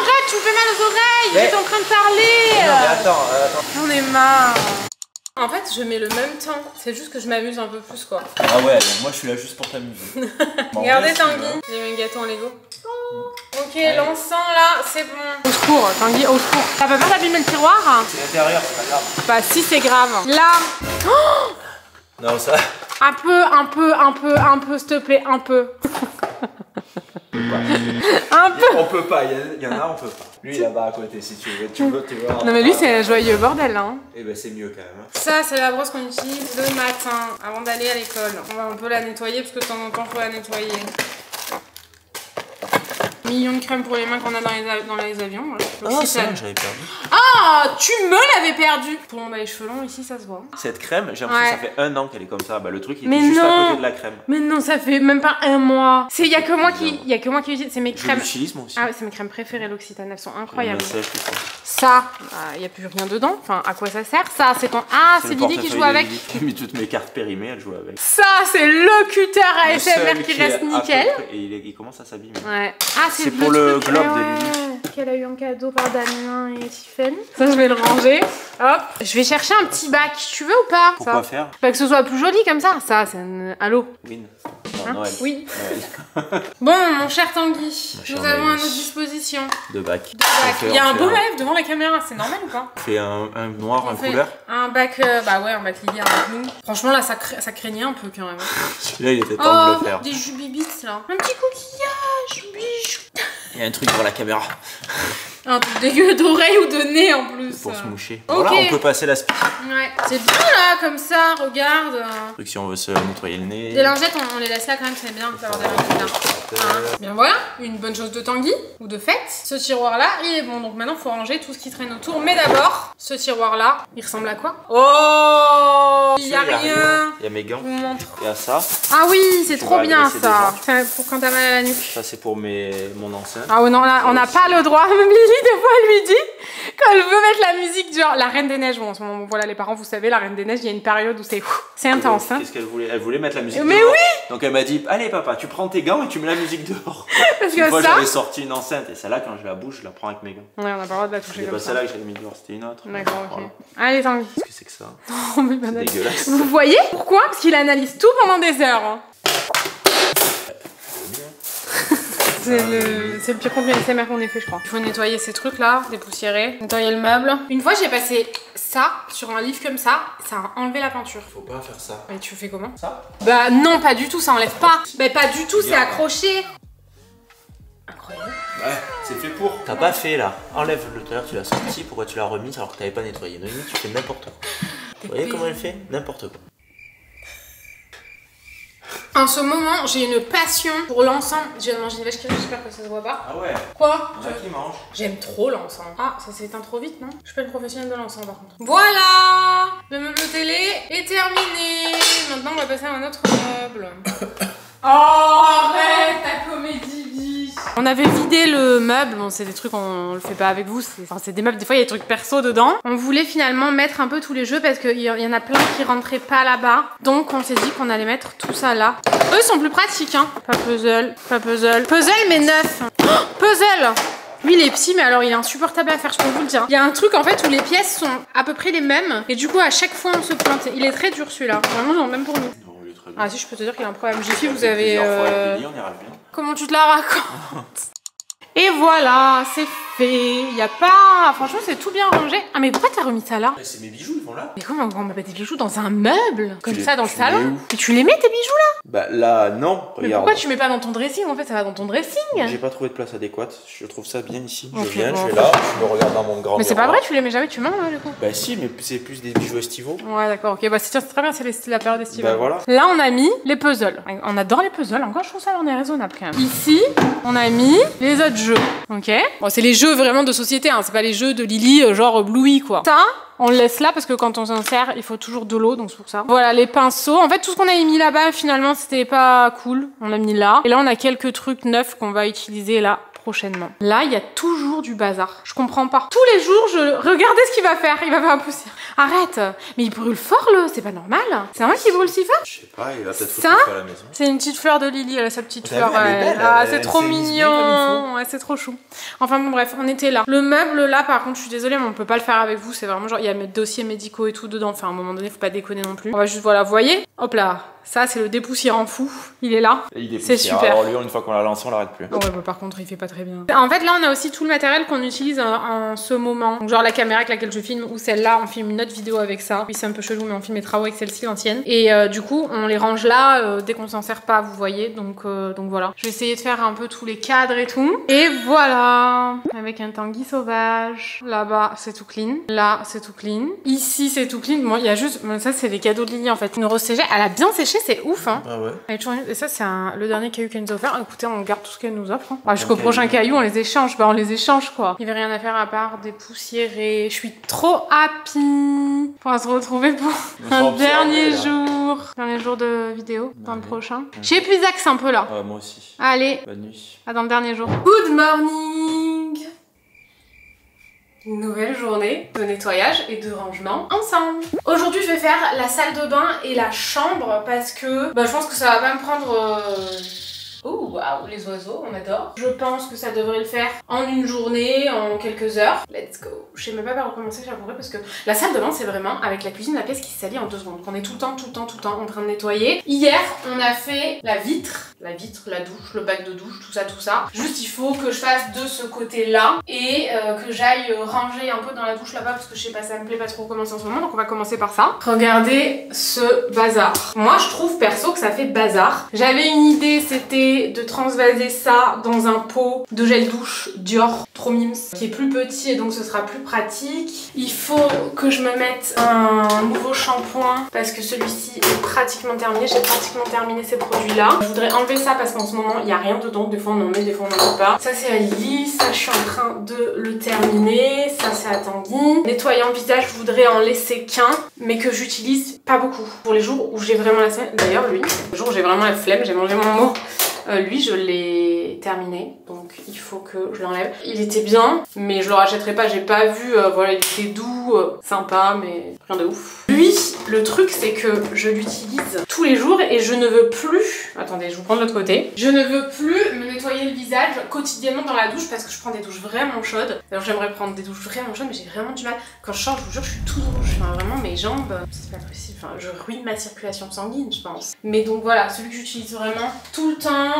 arrête, tu me fais mal aux oreilles. J'étais en train de parler.
Non, mais attends.
J'en ai marre. En fait, je mets le même temps. C'est juste que je m'amuse un peu plus, quoi.
Ah ouais, donc moi je suis là juste pour t'amuser.
Regardez Tanguy. J'ai mis un gâteau en Lego. Ok, l'encens là, c'est bon. Au secours, Tanguy, au secours. Ça peut pas t'abîmer le tiroir?
C'est l'intérieur, c'est pas grave.
Bah si, c'est grave. Là. Oh,
non, ça.
un peu, s'il te plaît, un peu. Un peu.
On peut pas, il y en a, on peut pas. Lui là-bas à côté, si tu veux, tu vois.
Non mais lui c'est un joyeux bordel là. Hein.
Et ben c'est mieux quand même.
Ça c'est la brosse qu'on utilise le matin avant d'aller à l'école. On peut la nettoyer parce que de temps en temps faut la nettoyer. Millions de crème pour les mains qu'on a dans les avions.
Ah ça, j'avais perdu.
Ah, tu me l'avais perdu. Pour mon les cheveux longs ici, ça se voit.
Cette crème, j'ai l'impression que ça fait 1 an qu'elle est comme ça. Bah le truc il est juste à côté de la crème.
Mais non, ça fait même pas 1 mois. Il y a que moi qui utilise, c'est mes crèmes.
J'utilise moi aussi.
Ah ouais, c'est mes crèmes préférées l'Occitane, elles sont incroyables.
Ça,
il y a plus rien dedans. Enfin, à quoi ça sert? Ça, c'est ton c'est Lily qui joue avec.
J'ai mis toutes mes cartes périmées, elle joue avec.
Ça, c'est le cutter ASMR qui reste nickel.
Et il commence à s'abîmer.
Ouais. Ah,
c'est pour le globe de Lily.
Qu'elle a eu en cadeau par Damien et Tiffany. Ça, je vais le ranger. Hop. Je vais chercher un petit bac. Tu veux ou pas?
Pourquoi faire?
Pas que ce soit plus joli comme ça. Ça, c'est un... Allô?
Win.
Hein?
Noël.
Oui. Noël. Bon, mon cher Tanguy, nous avons à notre disposition.
Deux bacs.
Il y a un beau live devant la caméra, c'est normal ou pas?
On fait un noir, un couleur.
Un bac, bah ouais, un bac Lily, un bac nous. Franchement, là, ça craignait un peu quand même.
Celui-là, il était temps de le faire.
Des jubibits là. Un petit coquillage, bichou.
Il y a un truc pour la caméra.
Un truc dégueu d'oreille ou de nez en plus.
Pour se moucher.
Okay.
Voilà, on peut passer la spie.
Ouais, c'est bien là, comme ça, regarde.
Truc si on veut se nettoyer le nez.
Des lingettes, on les laisse là quand même, c'est bien d'avoir des lingettes là. Bien voilà, une bonne chose de Tanguy, ou de fête. Ce tiroir là, il est bon, donc maintenant il faut ranger tout ce qui traîne autour. Mais d'abord, ce tiroir là, il ressemble à quoi? Oh, il y a rien.
Il y a mes gants.
Je vous montre.
Il y a ça.
Ah oui, c'est trop bien ça. C'est pour quand t'as mal à la nuque.
Ça c'est pour mon enceinte.
Ah ouais, non, là, on n'a pas le droit. Même Lily, des fois, elle lui dit, quand elle veut mettre la musique, genre la Reine des Neiges. Bon, en ce moment, voilà, les parents, vous savez, la Reine des Neiges, il y a une période où c'est intense. Hein.
Qu'est-ce qu'elle voulait? Elle voulait mettre la musique
mais
dehors.
Oui.
Donc elle m'a dit, allez papa, tu prends tes gants et tu mets la musique dehors.
Parce
une
que
fois,
ça...
j'avais sorti une enceinte et celle-là, quand je la bouge, je la prends avec mes gants.
Ouais, on n'a pas le droit de la toucher.
C'était pas celle-là que j'avais mis dehors, c'était une autre.
D'accord, ok. Voilà. Allez, Tanguy.
Qu'est-ce que c'est que ça?
Oh, mais
c'est dégueulasse.
Vous voyez? Pourquoi? Parce qu'il analyse tout pendant des heures. Hein. C'est le pire contenu ASMR qu'on ait fait, je crois. Il faut nettoyer ces trucs là, dépoussiérer, nettoyer le meuble. Une fois, j'ai passé ça sur un livre comme ça a enlevé la peinture.
Faut pas faire ça.
Mais tu fais comment?
Ça?
Bah non, pas du tout, ça enlève pas. Bah pas du tout, c'est accroché. Incroyable.
Ouais, c'est fait pour. T'as pas fait là. Enlève-le, tout à l'heure tu l'as sorti, pourquoi tu l'as remis alors que t'avais pas nettoyé? Noémie, tu fais n'importe quoi. Vous voyez comment elle fait? N'importe quoi.
En ce moment, j'ai une passion pour l'encens. Je viens de manger une vache qui rit, j'espère que ça se voit pas.
Ah ouais?
Quoi?
Il y en a qui mangent.
J'aime trop l'encens. Ah, ça s'est éteint trop vite, non? Je suis pas une professionnelle de l'encens par contre. Voilà! Le meuble télé est terminé. Maintenant, on va passer à un autre meuble. Oh, arrête ta comédie, biche. On avait vidé le meuble, bon c'est des trucs on le fait pas avec vous, c'est des meubles, des fois il y a des trucs perso dedans. On voulait finalement mettre un peu tous les jeux parce qu'il y en a plein qui rentraient pas là-bas. Donc on s'est dit qu'on allait mettre tout ça là. Eux sont plus pratiques hein. Pas puzzle, pas puzzle. Puzzle mais neuf. Oh, puzzle. Lui il est petit mais alors il est insupportable à faire, je peux vous le dire. Il y a un truc en fait où les pièces sont à peu près les mêmes et du coup à chaque fois on se plante. Il est très dur celui-là, vraiment genre même pour nous. Ah si je peux te dire qu'il y a un problème. Jiffy vous avez... Comment tu te la racontes? Et voilà, c'est fait. Il y a pas... Franchement, c'est tout bien rangé. Ah, mais pourquoi t'as remis ça là?
C'est mes bijoux, ils vont là.
Mais comment on met des bijoux dans un meuble? Comme ça, dans le salon? Et tu les mets tes bijoux là?
Bah là, non.
Mais regarde. Pourquoi tu mets pas dans ton dressing? En fait, ça va dans ton dressing.
J'ai pas trouvé de place adéquate. Je trouve ça bien ici. Okay, je viens, bon, je vais là, je me regarde dans mon grand.
Mais c'est pas vrai, tu les mets jamais, tu mets là, du coup?
Bah si, mais c'est plus des bijoux estivaux.
Ouais, d'accord, ok. Bah c'est très bien, c'est la période estivale.
Bah voilà.
Là, on a mis les puzzles. On adore les puzzles. Encore, je trouve ça, on est raisonnable quand même. Ici, on a mis les autres jeux. Ok. Bon, c'est les jeux vraiment de société, hein. C'est pas les jeux de Lily, genre Bluey, quoi. Ça, on le laisse là parce que quand on s'en sert, il faut toujours de l'eau, donc c'est pour ça. Voilà, les pinceaux. En fait, tout ce qu'on a mis là-bas, finalement, c'était pas cool. On l'a mis là. Et là, on a quelques trucs neufs qu'on va utiliser là prochainement. Là, il y a toujours du bazar. Je comprends pas. Tous les jours, regardez ce qu'il va faire. Il va faire un poussière. Arrête. Mais il brûle fort, le. C'est pas normal. C'est normal qu'il brûle si fort?
Je sais pas, il va peut-être
ça à la maison. C'est une petite fleur de Lily, elle a sa petite fleur. Ah, c'est trop mignon. Ouais, c'est trop chou. Enfin bon, bref, on était là. Le meuble là, par contre, je suis désolée, mais on peut pas le faire avec vous. C'est vraiment genre, il y a mes dossiers médicaux et tout dedans. Enfin, à un moment donné, faut pas déconner non plus. On va juste, voilà, vous voyez? Hop là. Ça, c'est le dépoussiérant fou. Il est là. C'est super.
Alors lui, une fois qu'on l'a lancé, on l'arrête plus.
Oh ouais, bah, par contre, il fait pas très bien. En fait, là, on a aussi tout le matériel qu'on utilise en ce moment. Donc, genre la caméra avec laquelle je filme ou celle-là, on filme une autre vidéo avec ça. Oui, c'est un peu chelou, mais on filme les travaux avec celle-ci, l'ancienne. Et du coup, on les range là dès qu'on s'en sert pas, vous voyez. Donc voilà. Je vais essayer de faire un peu tous les cadres et tout. Et voilà. Avec un tanguy sauvage. Là-bas, c'est tout clean. Là, c'est tout clean. Ici, c'est tout clean. Bon, il y a juste... Ça, c'est les cadeaux de Lily, en fait. Une rose séchée. Elle a bien séché, c'est ouf, hein.
Ah ouais.
Elle est toujours... Et ça, c'est le dernier caillou qu'elle nous a offert. Écoutez, on garde tout ce qu'elle nous offre. Hein. Jusqu'au prochain caillou, on les échange. Bah, on les échange, quoi. Il n'y avait rien à faire à part dépoussiérer. Je suis trop happy. On va se retrouver pour un dernier jour. Dernier jour de vidéo dans le prochain. J'ai plus d'axe un peu là.
Moi aussi.
Allez.
Bonne nuit.
À dans le dernier jour. Good morning. Une nouvelle journée de nettoyage et de rangement ensemble. Aujourd'hui, je vais faire la salle de bain et la chambre parce que je pense que ça va pas me prendre... Oh waouh, les oiseaux, on adore. Je pense que ça devrait le faire en une journée, en quelques heures. Let's go. Je sais même pas par où commencer, j'avouerai, parce que la salle de bain, c'est vraiment avec la cuisine, la pièce qui se salit en 2 secondes. On est tout le temps en train de nettoyer. Hier, on a fait la vitre, la douche, le bac de douche, tout ça. Juste, il faut que je fasse de ce côté-là et que j'aille ranger un peu dans la douche là-bas parce que je sais pas, ça me plaît pas trop commencer en ce moment, donc on va commencer par ça. Regardez ce bazar. Moi, je trouve perso que ça fait bazar. J'avais une idée, c'était de transvaser ça dans un pot de gel douche Dior, trop mimes, qui est plus petit et donc ce sera plus pratique. Il faut que je me mette un nouveau shampoing parce que celui-ci est pratiquement terminé. J'ai pratiquement terminé ces produits-là. Je voudrais enlever ça parce qu'en ce moment il n'y a rien dedans. Des fois on en met, des fois on n'en met pas. Ça c'est à Lily, ça je suis en train de le terminer. Ça c'est à Tanguy. Nettoyant visage, je voudrais en laisser qu'un, mais que j'utilise pas beaucoup. Pour les jours où j'ai vraiment la flemme. D'ailleurs lui, le jour où j'ai vraiment la flemme, j'ai mangé mon mot. Lui, je l'ai terminé, donc il faut que je l'enlève. Il était bien, mais je le rachèterai pas, j'ai pas vu, voilà, il était doux, sympa, mais rien de ouf. Lui, le truc, c'est que je l'utilise tous les jours et je ne veux plus... Attendez, je vous prends de l'autre côté. Je ne veux plus me nettoyer le visage quotidiennement dans la douche parce que je prends des douches vraiment chaudes. Alors j'aimerais prendre des douches vraiment chaudes, mais j'ai vraiment du mal. Quand je sors, je vous jure, je suis toute rouge. Enfin, vraiment, mes jambes, c'est pas possible. Enfin, je ruine ma circulation sanguine, je pense. Mais donc voilà, celui que j'utilise vraiment tout le temps.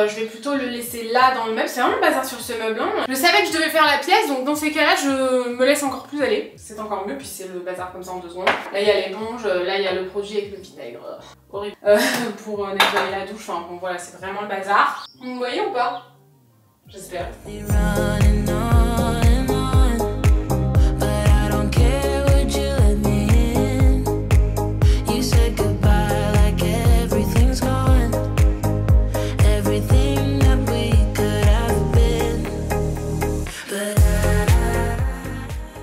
Je vais plutôt le laisser là dans le meuble. C'est vraiment le bazar sur ce meuble, hein. Je savais que je devais faire la pièce, donc dans ces cas-là, je me laisse encore plus aller. C'est encore mieux, puis c'est le bazar comme ça en 2 secondes. Là, il y a l'éponge, là, il y a le produit avec le vinaigre. Horrible. Pour nettoyer la douche. Enfin, bon, voilà, c'est vraiment le bazar. Vous me voyez ou pas? J'espère.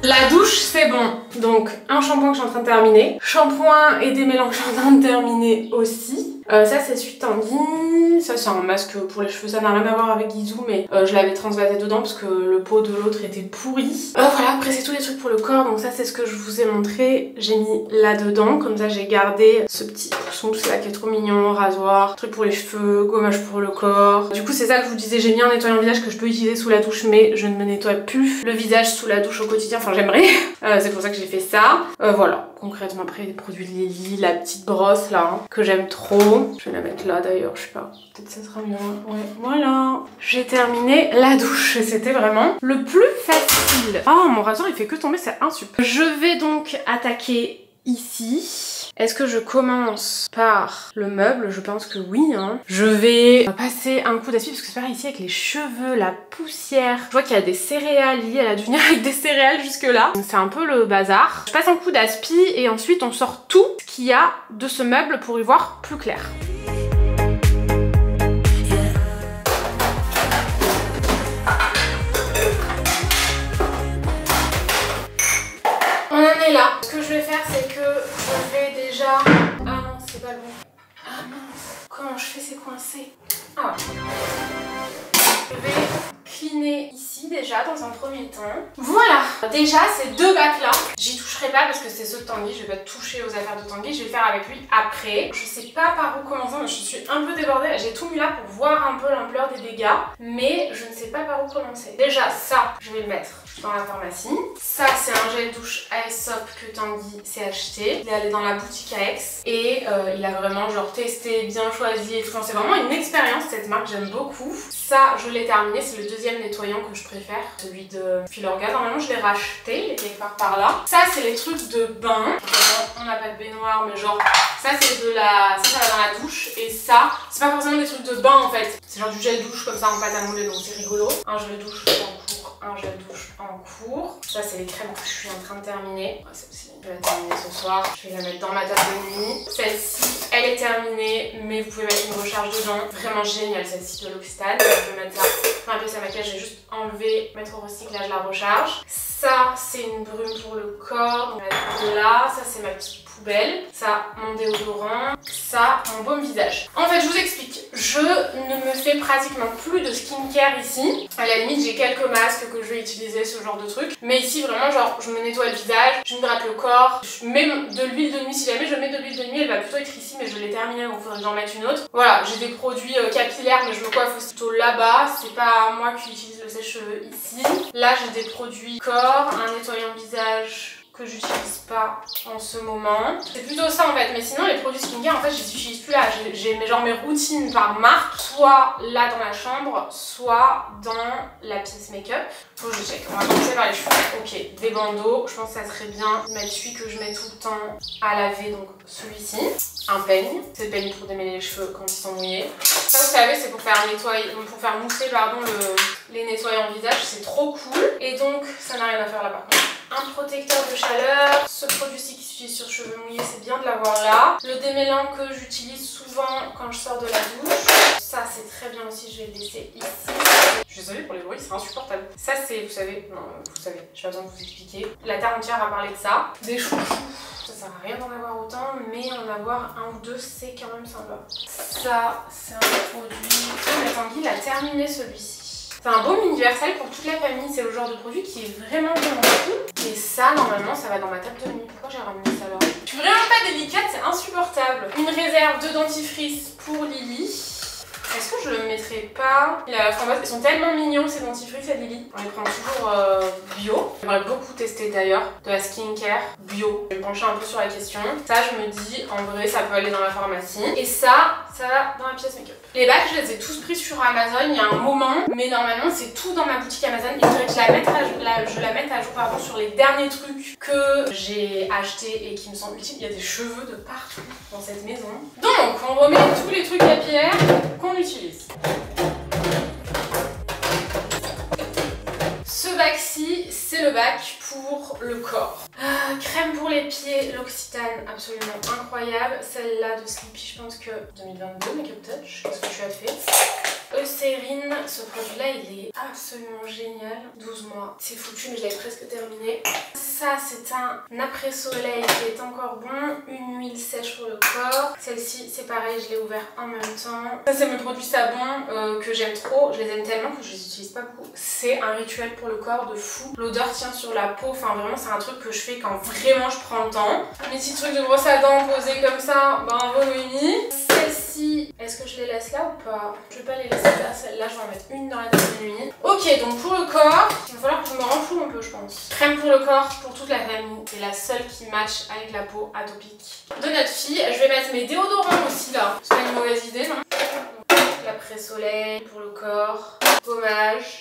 La douche, c'est bon. Donc un shampoing que je suis en train de terminer, shampoing et démêlant que je suis en train de terminer aussi. Ça c'est Suite Tanguy, ça c'est un masque pour les cheveux, ça n'a rien à voir avec Guizou mais je l'avais transvasé dedans parce que le pot de l'autre était pourri. Voilà, après c'est tous les trucs pour le corps, donc ça c'est ce que je vous ai montré, j'ai mis là-dedans, comme ça j'ai gardé ce petit pousson là qui est trop mignon, rasoir, truc pour les cheveux, gommage pour le corps. Du coup c'est ça que je vous disais, j'ai mis un nettoyant visage que je peux utiliser sous la douche mais je ne me nettoie plus le visage sous la douche au quotidien, enfin j'aimerais. C'est pour ça que j'ai fait ça. Voilà, concrètement après les produits de Lily, la petite brosse là, hein, que j'aime trop. Je vais la mettre là d'ailleurs, je sais pas, peut-être ça sera mieux. Ouais, voilà. J'ai terminé la douche et c'était vraiment le plus facile. Oh, mon rasoir il fait que tomber, c'est insup. Je vais donc attaquer ici. Est-ce que je commence par le meuble? Je pense que oui, hein. Je vais passer un coup d'aspi parce que c'est pareil ici avec les cheveux, la poussière. Je vois qu'il y a des céréales, elle a dû venir avec des céréales jusque là. C'est un peu le bazar. Je passe un coup d'aspi et ensuite on sort tout ce qu'il y a de ce meuble pour y voir plus clair. On en est là. Ce que je vais faire, c'est que je vais déjà... Ah non, c'est pas le bon. Ah mince. Comment je fais, c'est coincé. Ah ouais. Je vais cleaner ici déjà dans un premier temps. Voilà. Déjà, ces deux bacs là, j'y toucherai pas parce que c'est ceux de Tanguy. Je vais pas toucher aux affaires de Tanguy. Je vais le faire avec lui après. Je sais pas par où commencer, mais je suis un peu débordée. J'ai tout mis là pour voir un peu l'ampleur des dégâts, mais je ne sais pas par où commencer. Déjà, ça, je vais le mettre dans la pharmacie. Ça, c'est un gel douche Aesop que Tanguy s'est acheté. Il est allé dans la boutique à Aix et il a vraiment genre testé, bien choisi et tout. C'est vraiment une expérience cette marque, j'aime beaucoup. Ça, je l'ai terminé, c'est le deuxième nettoyant que je préfère, celui de Filorga. Normalement, je l'ai racheté, il est quelque part par là. Ça, c'est les trucs de bain. On n'a pas de baignoire, mais genre, ça, c'est de la... Ça va dans la douche. Et ça, c'est pas forcément des trucs de bain en fait. C'est genre du gel douche comme ça en pâte à modeler, donc c'est rigolo. Un gel douche en cours, un gel douche en cours. Ça, c'est les crèmes que je suis en train de terminer. Celle-ci, je vais la terminer ce soir. Je vais la mettre dans ma table de nuit. Celle-ci, elle est terminée, mais vous pouvez mettre une recharge dedans. Vraiment géniale, celle-ci de l'Occitane. Je vais mettre là pour ma pièce à maquillage. Je vais juste enlever, mettre au recyclage la recharge. Ça, c'est une brume pour le corps. Donc, on va la là. Ça, c'est ma petite poubelle. Ça, mon déodorant. Ça, mon baume visage. En fait, je vous explique. Je ne me fais pratiquement plus de skincare ici. À la limite, j'ai quelques masques que je vais utiliser, ce genre de trucs. Mais ici, vraiment, genre, je me nettoie le visage, je m'hydrate le corps. Je mets de l'huile de nuit. Si jamais je mets de l'huile de nuit, elle va plutôt être ici, mais je l'ai terminée, donc il faudrait que j'en mette une autre. Voilà, j'ai des produits capillaires, mais je me coiffe aussi plutôt là-bas. C'est pas moi qui utilise le sèche-cheveux ici. Là, j'ai des produits corps, un nettoyant visage que j'utilise pas en ce moment. C'est plutôt ça en fait, mais sinon les produits skincare en fait je les utilise plus là. J'ai genre mes routines par marque, soit là dans la chambre, soit dans la pièce make-up. Faut que je check. On va commencer par les cheveux. Ok, des bandeaux, je pense que ça serait bien de mettre celui que je mets tout le temps à laver, donc celui-ci. Un peigne, c'est le peigne pour démêler les cheveux quand ils sont mouillés. Ça vous savez c'est pour faire nettoyer, pour faire mousser pardon les nettoyants visage, c'est trop cool. Et donc ça n'a rien à faire là par contre. Un protecteur de chaleur, ce produit-ci qui s'utilise sur cheveux mouillés, c'est bien de l'avoir là. Le démêlant que j'utilise souvent quand je sors de la douche, ça c'est très bien aussi, je vais le laisser ici. Je suis désolée pour les bruits, c'est insupportable. Ça c'est, vous savez, non vous savez, j'ai pas besoin de vous expliquer. La terre entière a parlé de ça. Des chouchous, ça sert à rien d'en avoir autant, mais en avoir un ou deux c'est quand même sympa. Ça c'est un produit, mais Tanguy il a terminé celui-ci. C'est un baume universel pour toute la famille, c'est le genre de produit qui est vraiment cool. Et ça, normalement, ça va dans ma table de nuit. Pourquoi j'ai ramené ça là? Je suis vraiment pas délicate, c'est insupportable. Une réserve de dentifrice pour Lily. Est-ce que je le mettrai pas? Il a la framboise, ils sont tellement mignons ces dentifrices à Lily. On les prend toujours bio. J'aimerais beaucoup tester d'ailleurs de la skincare bio. Je vais me pencher un peu sur la question. Ça, je me dis, en vrai, ça peut aller dans la pharmacie. Et ça va dans la pièce make-up. Les bacs, je les ai tous pris sur Amazon il y a un moment, mais normalement c'est tout dans ma boutique Amazon. Il faudrait que je la mette à jour pardon, sur les derniers trucs que j'ai achetés et qui me semblent utiles. Il y a des cheveux de partout dans cette maison. Donc, on remet tous les trucs capillaires qu'on utilise. Ce bac-ci, c'est le bac pour le corps. Crème pour les pieds, l'Occitane, absolument incroyable. Celle-là de Sleepy, je pense que 2022, Makeup Touch, qu'est-ce que tu as fait? Eucérine, ce produit-là, il est absolument génial. 12 mois, c'est foutu, mais je l'avais presque terminé. Ça, c'est un après-soleil qui est encore bon. Une huile sèche pour le corps. Celle-ci, c'est pareil, je l'ai ouvert en même temps. Ça, c'est mes produits savons que j'aime trop. Je les aime tellement que je les utilise pas beaucoup. C'est un rituel pour le corps de fou. L'odeur tient sur la peau. Enfin, vraiment, c'est un truc que je fais quand vraiment je prends le temps. Mes petits trucs de brosse à dents posés comme ça, bravo Mimi. Celle-ci, est-ce que je les laisse là ou pas? Je vais pas les laisser là. Celle-là, je vais en mettre une dans la tasse de nuit. Ok, donc pour le corps, il va falloir que je me renfloue un peu, je pense. Crème pour le corps, pour toute la famille. C'est la seule qui match avec la peau atopique de notre fille. Je vais mettre mes déodorants aussi là. C'est pas une mauvaise idée, non? L'après-soleil pour le corps, gommage,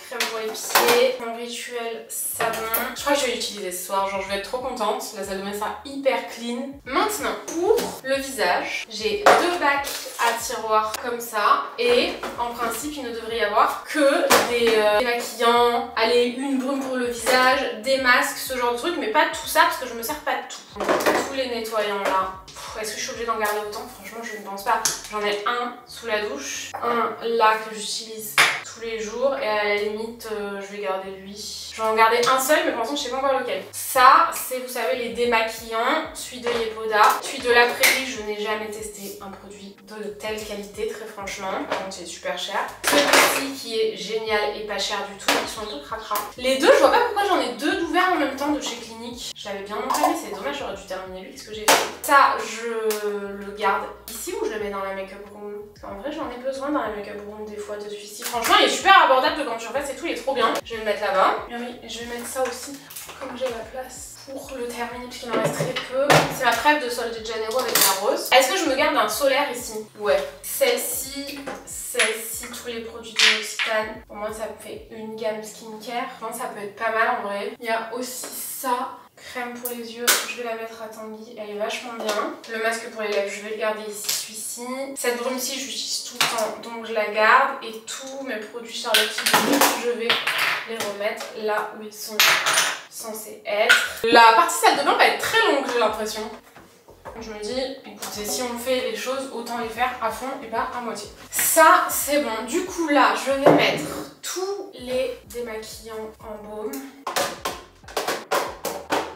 crème pour les pieds, mon rituel savon. Je crois que je vais l'utiliser ce soir, genre je vais être trop contente. La salle de bain sera hyper clean. Maintenant, pour le visage, j'ai 2 bacs à tiroir comme ça. Et en principe, il ne devrait y avoir que des maquillants, allez, une brume pour le visage, des masques, ce genre de trucs, mais pas tout ça parce que je me sers pas de tout. Tous les nettoyants là. Est-ce que je suis obligée d'en garder autant? Franchement, je ne pense pas. J'en ai un sous la douche, un là que j'utilise tous les jours et à la limite, je vais garder lui. Je vais en garder un seul, mais pour l'instant, je sais pas encore lequel. Ça, c'est, vous savez, les démaquillants. Celui de Yepoda. Celui de la Prairie, je n'ai jamais testé un produit de telle qualité, très franchement. Par contre, c'est super cher. Celui-ci qui est génial et pas cher du tout. Ils sont un peu cracra. Les deux, je vois pas pourquoi j'en ai 2 d'ouverts en même temps de chez Clinique. Je l'avais bien entamé, c'est dommage, j'aurais dû terminer lui, ce que j'ai fait. Ça, je le garde ici ou je le mets dans la make-up room? Parce qu'en vrai, j'en ai besoin dans la make-up room des fois de celui-ci. Franchement, il est super abordable de grande surface et tout, il est trop bien. Je vais le mettre là-bas. Et oui, je vais mettre ça aussi, comme j'ai la place, pour le terminer, puisqu'il en reste très peu. C'est ma prep de Sol de Janeiro avec la rose. Est-ce que je me garde un solaire ici? Ouais. Celle-ci, tous les produits de l'Occitane. Pour moi, ça me fait une gamme skincare. Je pense que ça peut être pas mal en vrai. Il y a aussi ça. Crème pour les yeux, je vais la mettre à Tanguy, elle est vachement bien. Le masque pour les lèvres, je vais le garder ici, celui-ci. Cette brume-ci, je l'utilise tout le temps, donc je la garde. Et tous mes produits Charlotte Tilbury, je vais les remettre là où ils sont censés être. La partie salle de bain va être très longue, j'ai l'impression. Je me dis, écoutez, si on fait les choses, autant les faire à fond et pas à moitié. Ça, c'est bon. Du coup, là, je vais mettre tous les démaquillants en baume.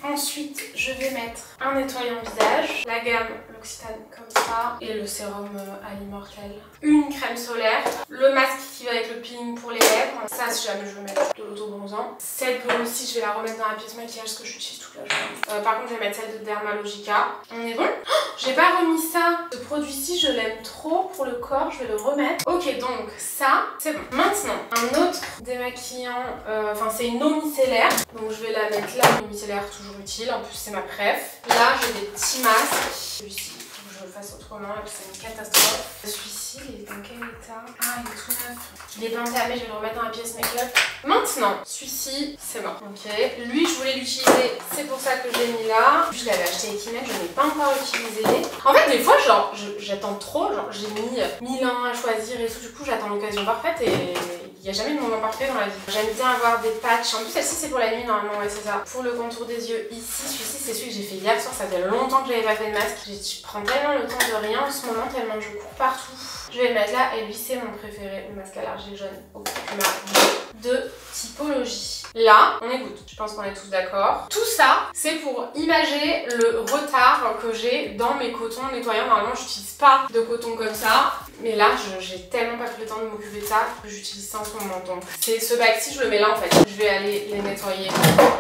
Ensuite, je vais mettre un nettoyant visage, la gamme l'Occitane comme ça, et le sérum à l'immortel. Une crème solaire, le masque qui va avec le peeling pour les lèvres. Ça, si jamais je veux mettre de l'auto-bronzant. Cette brume aussi, je vais la remettre dans la pièce maquillage que j'utilise toute la journée. Par contre, je vais mettre celle de Dermalogica. On est bon? Oh, j'ai pas remis ça. Ce produit-ci, je l'aime trop pour le corps, je vais le remettre. Ok, donc ça, c'est bon. Maintenant, un autre démaquillant, enfin c'est une eau micellaire. Donc je vais la mettre là, une micellaire toujours utile, en plus c'est ma préf. Là j'ai des petits masques. Celui-ci, il faut que je le fasse autrement, c'est une catastrophe. Celui-ci, il est dans quel état? Ah, il est tout neuf. Il est pas entamé, je vais le remettre dans la pièce make-up. Maintenant, celui-ci, c'est bon. Ok, lui je voulais l'utiliser, c'est pour ça que je l'ai mis là. Je l'avais acheté Equinet, je n'ai pas encore utilisé. En fait, des fois, genre, j'attends trop, genre j'ai mis 1000 ans à choisir et tout, du coup j'attends l'occasion parfaite et il n'y a jamais de moment parfait dans la vie. J'aime bien avoir des patchs. En plus, celle-ci c'est pour la nuit normalement, ouais, c'est ça. Pour le contour des yeux, ici, celui-ci c'est celui que j'ai fait hier soir. Ça fait longtemps que j'avais pas fait de masque. Je prends tellement le temps de rien en ce moment, tellement je cours partout. Je vais le mettre là et lui c'est mon préféré, le masque à l'argile jaune au curcuma de Typologie. Là, on écoute. Je pense qu'on est tous d'accord. Tout ça, c'est pour imager le retard que j'ai dans mes cotons nettoyants. Normalement, j'utilise pas de coton comme ça. Mais là, j'ai tellement pas pris le temps de m'occuper de ça que j'utilise ça en ce moment. Donc, c'est ce bac-ci, je le mets là en fait. Je vais aller les nettoyer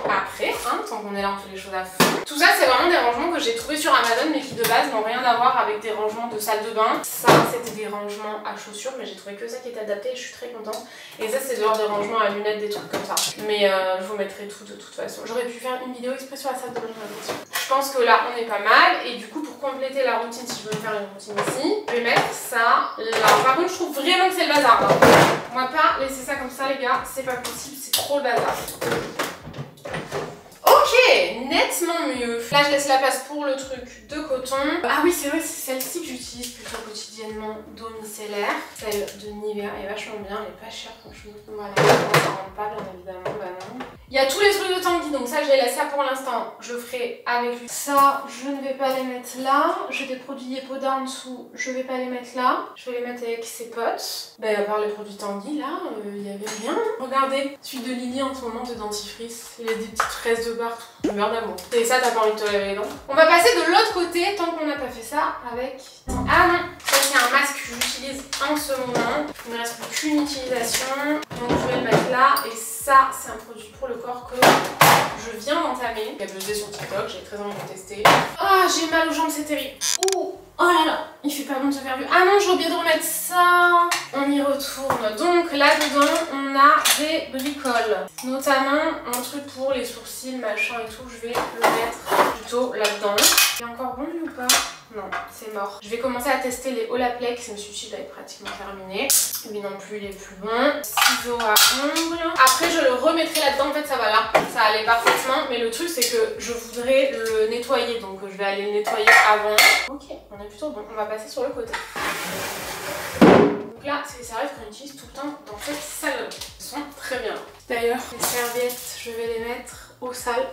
après, hein, tant qu'on est là, on fait les choses à fond. Tout ça, c'est vraiment des rangements que j'ai trouvés sur Amazon, mais qui de base n'ont rien à voir avec des rangements de salle de bain. Ça, c'était des rangements à chaussures, mais j'ai trouvé que ça qui était adapté et je suis très contente. Et ça, c'est genre des rangements à lunettes, des trucs comme ça. Mais je vous mettrai tout de toute façon. J'aurais pu faire une vidéo exprès sur la salle de bain, j'ai l'impression. Je pense que là, on est pas mal. Et du coup, pour compléter la routine, si je veux faire une routine ici, je vais mettre ça là. Par contre, je trouve vraiment que c'est le bazar. Hein. On va pas laisser ça comme ça, les gars. C'est pas possible, c'est trop le bazar. Ok, nettement mieux. Là, je laisse la place pour le truc de coton. Ah oui, c'est vrai, c'est celle-ci que j'utilise plutôt quotidiennement d'eau micellaire. Celle de Nivea, elle est vachement bien, elle est pas chère franchement. Voilà, on s'en rend pas bien évidemment, bah non. Il y a tous les trucs de Tanguy, donc ça je les laisse là pour l'instant, je le ferai avec lui. Ça, je ne vais pas les mettre là. J'ai des produits Yepoda en dessous, je vais pas les mettre là. Je vais les mettre avec ses potes. Ben à part les produits Tanguy, là, il y avait rien. Regardez, celui de Lily en ce moment de dentifrice. Il a des petites fraises de partout. Je meurs d'amour. Et ça, t'as pas envie de te laver les dents. On va passer de l'autre côté, tant qu'on n'a pas fait ça, avec... Ah non, ça c'est un masque que j'utilise en ce moment. Il ne me reste plus qu'une utilisation. Donc je vais le mettre là. Et ça, c'est un produit pour le corps que je viens d'entamer. Il a buzzé sur TikTok, j'ai très envie de tester. Ah, j'ai mal aux jambes, c'est terrible. Ouh, oh là là, il fait pas bon de se faire vu. Ah non, j'ai oublié de remettre ça. On y retourne. Donc là-dedans, on a des bricoles. Notamment un truc pour les sourcils, machin et tout. Je vais le mettre plutôt là-dedans. Il est encore bon lui ou pas? Non, c'est mort. Je vais commencer à tester les Olaplex, mais celui-ci va être pratiquement terminé. Lui non plus, il est plus bon. Ciseaux à ongles. Après, je le remettrai là-dedans. En fait, ça va là. Ça allait parfaitement. Mais le truc, c'est que je voudrais le nettoyer. Donc, je vais aller le nettoyer avant. Ok, on est plutôt bon. On va passer sur le côté. Donc là, c'est les serviettes qu'on utilise tout le temps dans cette salle. Elles sont très bien. D'ailleurs, les serviettes, je vais les mettre au sale.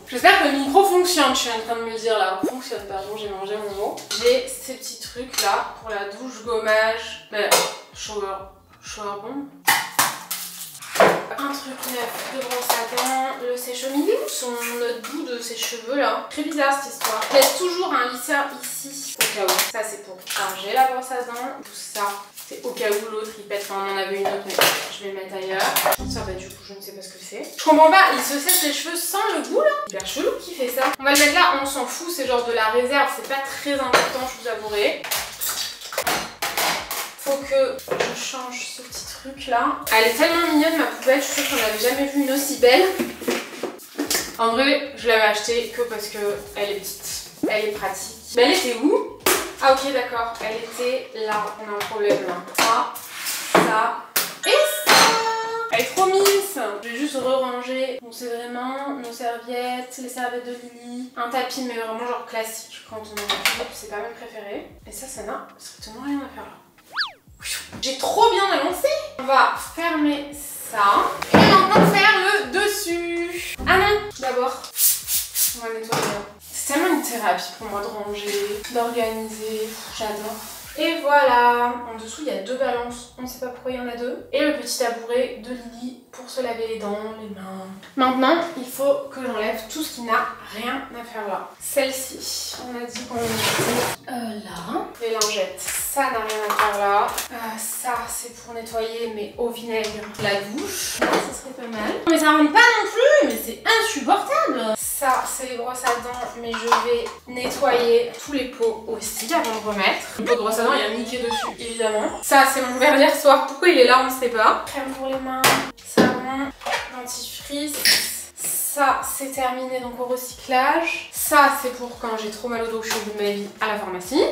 J'espère que le micro fonctionne, je suis en train de me dire là. Fonctionne, pardon, j'ai mangé mon mot. J'ai ces petits trucs là pour la douche, gommage, shower bomb. Un truc neuf de brosse à dents, le sèche-cheveux, son notre bout de ses cheveux là. Très bizarre cette histoire. Je laisse toujours un lisseur ici au cas où. Ça c'est pour charger la brosse à dents. Tout ça, c'est au cas où l'autre il pète. Enfin, on en avait une autre, mais je vais le mettre ailleurs. Ça bah du coup je ne sais pas ce que c'est. Je comprends pas, il se sèche les cheveux sans le bout là. Hyper chelou qui fait ça. On va le mettre là, on s'en fout, c'est genre de la réserve, c'est pas très important, je vous avouerai. Faut que je change ce petit truc là. Elle est tellement mignonne ma poubelle, je suis sûre qu'on n'avait jamais vu une aussi belle. En vrai, je l'avais achetée que parce que elle est petite, elle est pratique. Mais elle était où? Ah ok d'accord, elle était là, on a un problème là. Ça et ça. Elle est trop mise. Je vais juste re-ranger. Donc c'est vraiment nos serviettes, les serviettes de Lily. Un tapis mais vraiment genre classique quand on est en couple, c'est pas mes préférés. Et ça n'a strictement rien à faire là. J'ai trop bien avancé. On va fermer ça. Et maintenant faire le dessus. Ah non, d'abord, on va nettoyer. C'est tellement une thérapie pour moi de ranger, d'organiser. J'adore. Et voilà, en dessous il y a deux balances, on ne sait pas pourquoi il y en a deux. Et le petit tabouret de Lily pour se laver les dents, les mains. Maintenant, il faut que j'enlève tout ce qui n'a rien à faire là. Celle-ci, on a dit qu'on les mettait là. Les lingettes, ça n'a rien à faire là. Ça, c'est pour nettoyer, mais au vinaigre, la douche. Là, ça serait pas mal. Mais ça rentre pas non plus, mais c'est insupportable. Ça, c'est les brosses à dents, mais je vais nettoyer tous les pots aussi avant de remettre. Le pot de brosse à dents, il y a Mickey dessus, évidemment. Ça, c'est mon verre d'hier soir. Pourquoi il est là, on ne sait pas. Crème pour les mains, savon, dentifrice. Ça, c'est terminé, donc au recyclage. Ça, c'est pour quand j'ai trop mal au dos, je suis au bout de ma vie à la pharmacie.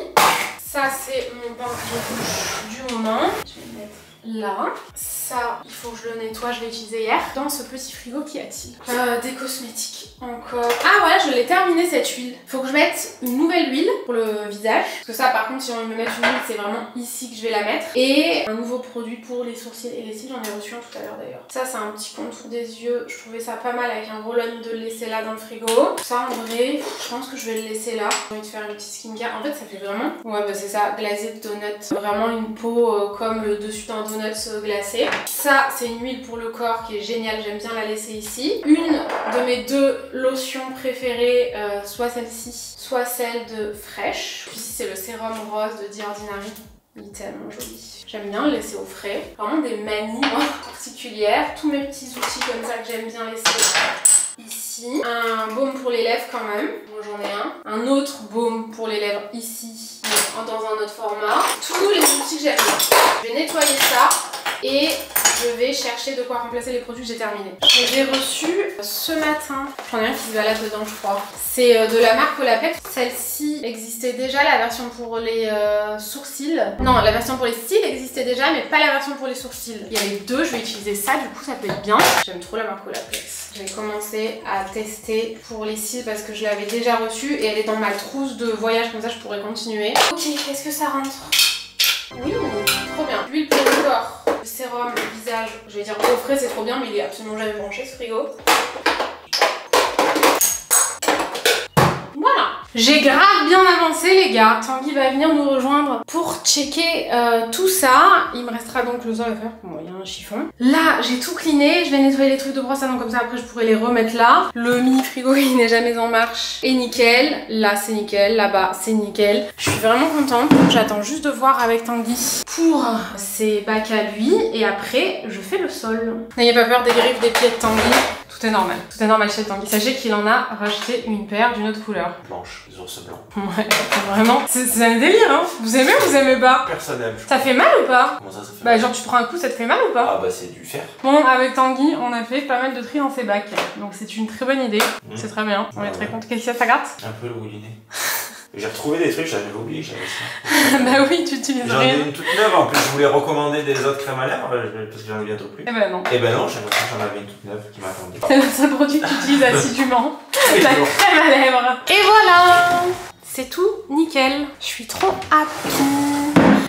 Ça, c'est mon bain de douche du moment. Je vais le mettre là. Ça, il faut que je le nettoie, je l'ai utilisé hier. Dans ce petit frigo, qu'y a-t-il? Des cosmétiques encore. Ah voilà, je l'ai terminé cette huile. Faut que je mette une nouvelle huile pour le visage. Parce que ça, par contre, si on veut me mettre une huile, c'est vraiment ici que je vais la mettre. Et un nouveau produit pour les sourcils et les cils, j'en ai reçu un tout à l'heure d'ailleurs. Ça, c'est un petit contour des yeux. Je trouvais ça pas mal avec un roll-on de le laisser là dans le frigo. Ça, en vrai, je pense que je vais le laisser là. J'ai envie de faire une petite skincare. En fait, ça fait vraiment... Ouais, bah c'est ça, glacé de donut. Vraiment une peau comme le dessus d'un donut glacé. Ça, c'est une huile pour le corps qui est géniale, j'aime bien la laisser ici. Une de mes deux lotions préférées, soit celle-ci, soit celle de Fresh. Puis ici, c'est le sérum rose de The Ordinary. Il est tellement joli. J'aime bien le laisser au frais. Vraiment des manies particulières. Tous mes petits outils comme ça que j'aime bien laisser ici. Un baume pour les lèvres quand même. Moi j'en ai un. Un autre baume pour les lèvres ici, dans un autre format. Tous les outils que j'aime bien. Je vais nettoyer ça. Et je vais chercher de quoi remplacer les produits que j'ai terminés. Je les ai reçus ce matin. J'en ai un qui se balade dedans, je crois. C'est de la marque Olaplex. Celle-ci existait déjà, la version pour les sourcils. Non, la version pour les cils existait déjà, mais pas la version pour les sourcils. Il y a les deux, je vais utiliser ça, du coup ça peut être bien. J'aime trop la marque Olaplex. Je vais commencer à tester pour les cils parce que je l'avais déjà reçue et elle est dans ma trousse de voyage, comme ça je pourrais continuer. Ok, qu'est-ce que ça rentre? Oui, trop bien. L'huile pour le corps. Le sérum visage, je vais dire au frais, c'est trop bien, mais il est absolument jamais branché ce frigo. J'ai grave bien avancé les gars, Tanguy va venir nous rejoindre pour checker tout ça. Il me restera donc le sol à faire, bon il y a un chiffon. Là j'ai tout cleané, je vais nettoyer les trucs de brosse à dents comme ça après je pourrai les remettre là. Le mini frigo il n'est jamais en marche et nickel, là c'est nickel, là-bas c'est nickel. Je suis vraiment contente, j'attends juste de voir avec Tanguy pour ses bacs à lui et après je fais le sol. N'ayez pas peur des griffes des pieds de Tanguy. Tout est normal chez Tanguy. Sachez qu'il en a racheté une paire d'une autre couleur.
Blanche, les ours blancs.
Ouais, vraiment. C'est un délire, hein. Vous aimez ou vous aimez pas?
Personne aime.
Ça fait mal ou pas?
Comment ça fait
Bah
mal?
genre tu prends un coup, ça te fait mal ou pas?
Ah bah c'est du fer.
Bon, avec Tanguy, on a fait pas mal de tri dans ses bacs. Donc c'est une très bonne idée. C'est très bien. On est très contents. Qu'est-ce que ça gratte?
Un peu le moulinet. J'ai retrouvé des trucs, j'avais oublié que j'avais ça.
Bah oui, tu utilises
J'en
rien.
ai une toute neuve, en plus je voulais recommander des autres crèmes à lèvres parce que j'en ai bientôt plus.
Eh ben non.
Eh ben non, j'ai l'impression que j'en avais une toute neuve qui m'attendait.
C'est le seul produit que tu utilises assidûment.
Et
La
toujours.
crème à lèvres. Et voilà! C'est tout nickel. Je suis trop happy.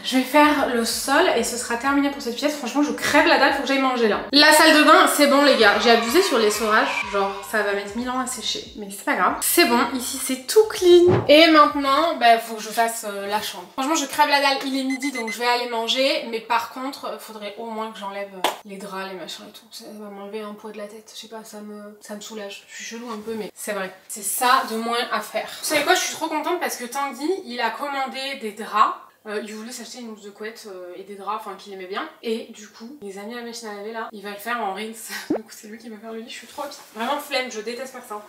Je vais faire le sol et ce sera terminé pour cette pièce. Franchement, je crève la dalle, faut que j'aille manger là. La salle de bain, c'est bon les gars. J'ai abusé sur l'essorage. Genre, ça va mettre 1000 ans à sécher. Mais c'est pas grave. C'est bon, ici c'est tout clean. Et maintenant, bah, faut que je fasse la chambre. Franchement, je crève la dalle. Il est midi, donc je vais aller manger. Mais par contre, faudrait au moins que j'enlève les draps, les machins et tout. Ça va m'enlever un poids de la tête. Je sais pas, ça me soulage. Je suis chelou un peu, mais c'est vrai. C'est ça de moins à faire. Vous savez quoi, je suis trop contente parce que Tanguy, il a commandé des draps. Il voulait s'acheter une housse de couette et des draps, enfin qu'il aimait bien. Et du coup, les amis à la machine à laver là, il va le faire en reels. Donc c'est lui qui va faire le lit, je suis trop happy. Vraiment flemme, je déteste faire ça.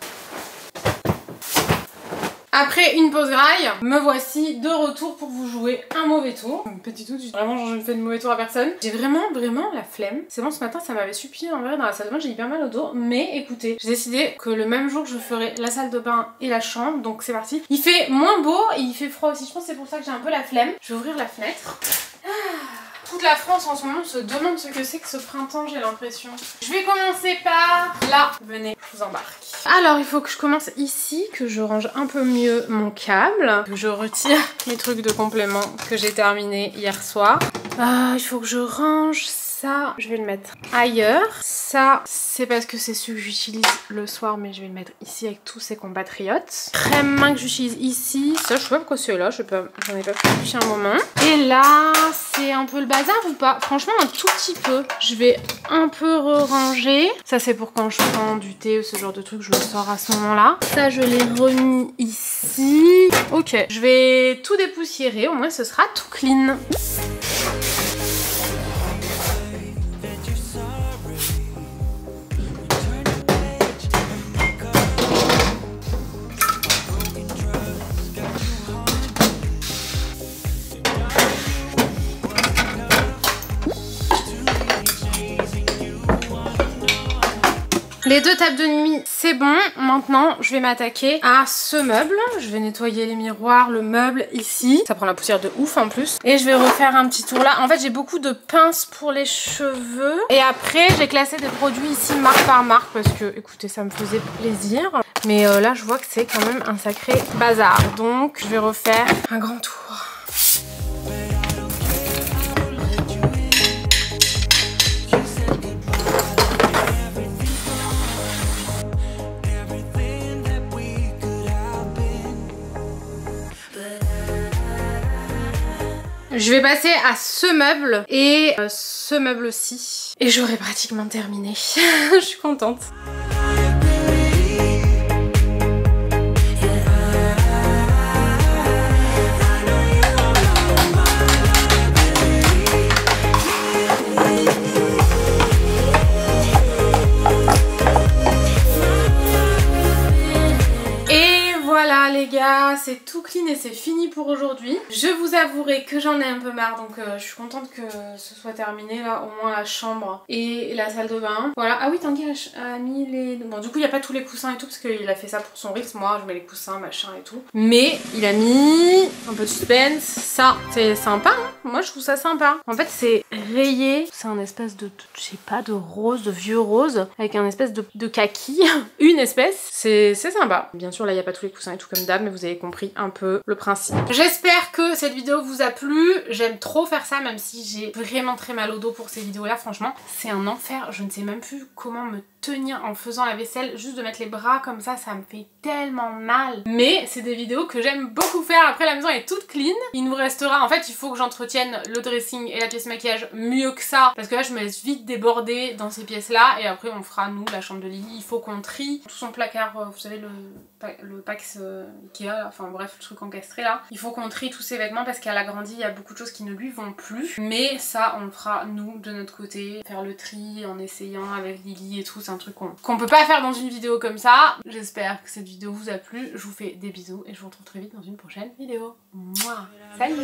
Après une pause graille, me voici de retour pour vous jouer un mauvais tour. Petit tout, vraiment genre je ne fais de mauvais tour à personne. J'ai vraiment la flemme. C'est bon, ce matin ça m'avait suffi en vrai dans la salle de bain, j'ai hyper mal au dos. Mais écoutez, j'ai décidé que le même jour je ferai la salle de bain et la chambre. Donc c'est parti. Il fait moins beau et il fait froid aussi. Je pense que c'est pour ça que j'ai un peu la flemme. Je vais ouvrir la fenêtre. Toute la France en ce moment se demande ce que c'est que ce printemps, j'ai l'impression. Je vais commencer par là. Venez, je vous embarque. Alors, il faut que je commence ici, que je range un peu mieux mon câble, que je retire mes trucs de complément que j'ai terminé hier soir. Il faut que je range ça. Je vais le mettre ailleurs. Ça, c'est parce que c'est celui que j'utilise le soir, mais je vais le mettre ici avec tous ses compatriotes. Crème main que j'utilise ici. Ça, je sais pas pourquoi c'est là. Je sais pas, j'en ai pas pris depuis un moment. Et là, c'est un peu le bazar ou pas? Franchement, un tout petit peu. Je vais un peu ranger. Ça, c'est pour quand je prends du thé ou ce genre de truc, je le sors à ce moment-là. Ça, je l'ai remis ici. Ok, je vais tout dépoussiérer. Au moins, ce sera tout clean. Les deux tables de nuit, c'est bon. Maintenant, je vais m'attaquer à ce meuble. Je vais nettoyer les miroirs, le meuble ici. Ça prend la poussière de ouf en plus. Et je vais refaire un petit tour là. En fait, j'ai beaucoup de pinces pour les cheveux. Et après, j'ai classé des produits ici marque par marque parce que, écoutez, ça me faisait plaisir. Mais là, je vois que c'est quand même un sacré bazar. Donc, je vais refaire un grand tour. Je vais passer à ce meuble et ce meuble-ci. Et j'aurai pratiquement terminé. Je suis contente. Voilà les gars, c'est tout clean et c'est fini pour aujourd'hui. Je vous avouerai que j'en ai un peu marre, donc je suis contente que ce soit terminé là, au moins la chambre et la salle de bain. Voilà, ah oui, Tanguy a mis les... Bon du coup il n'y a pas tous les coussins et tout parce qu'il a fait ça pour son Reels, moi je mets les coussins machin et tout. Mais il a mis un peu de suspense, ça c'est sympa hein. moi je trouve ça sympa. En fait c'est rayé, c'est un espèce de je sais pas, de rose, de vieux rose, avec un espèce de kaki, une espèce. C'est sympa. Bien sûr là il n'y a pas tous les coussins et tout comme d'hab, mais vous avez compris un peu le principe. J'espère que cette vidéo vous a plu. J'aime trop faire ça, même si j'ai vraiment très mal au dos pour ces vidéos là, franchement. C'est un enfer, je ne sais même plus comment me tenir en faisant la vaisselle, juste de mettre les bras comme ça me fait tellement mal. Mais c'est des vidéos que j'aime beaucoup faire. Après la maison est toute clean, il nous restera, en fait il faut que j'entretienne le dressing et la pièce maquillage mieux que ça, parce que là je me laisse vite déborder dans ces pièces là, et après on fera nous la chambre de Lily. Il faut qu'on trie tout son placard, vous savez le Pax Ikea là, enfin bref le truc encastré là, il faut qu'on trie tous ses vêtements parce qu'elle a grandi, il y a beaucoup de choses qui ne lui vont plus, mais ça on le fera nous de notre côté, faire le tri en essayant avec Lily et tout, c'est un truc qu'on peut pas faire dans une vidéo comme ça. J'espère que cette vidéo vous a plu, je vous fais des bisous et je vous retrouve très vite dans une prochaine vidéo. Mouah. Salut.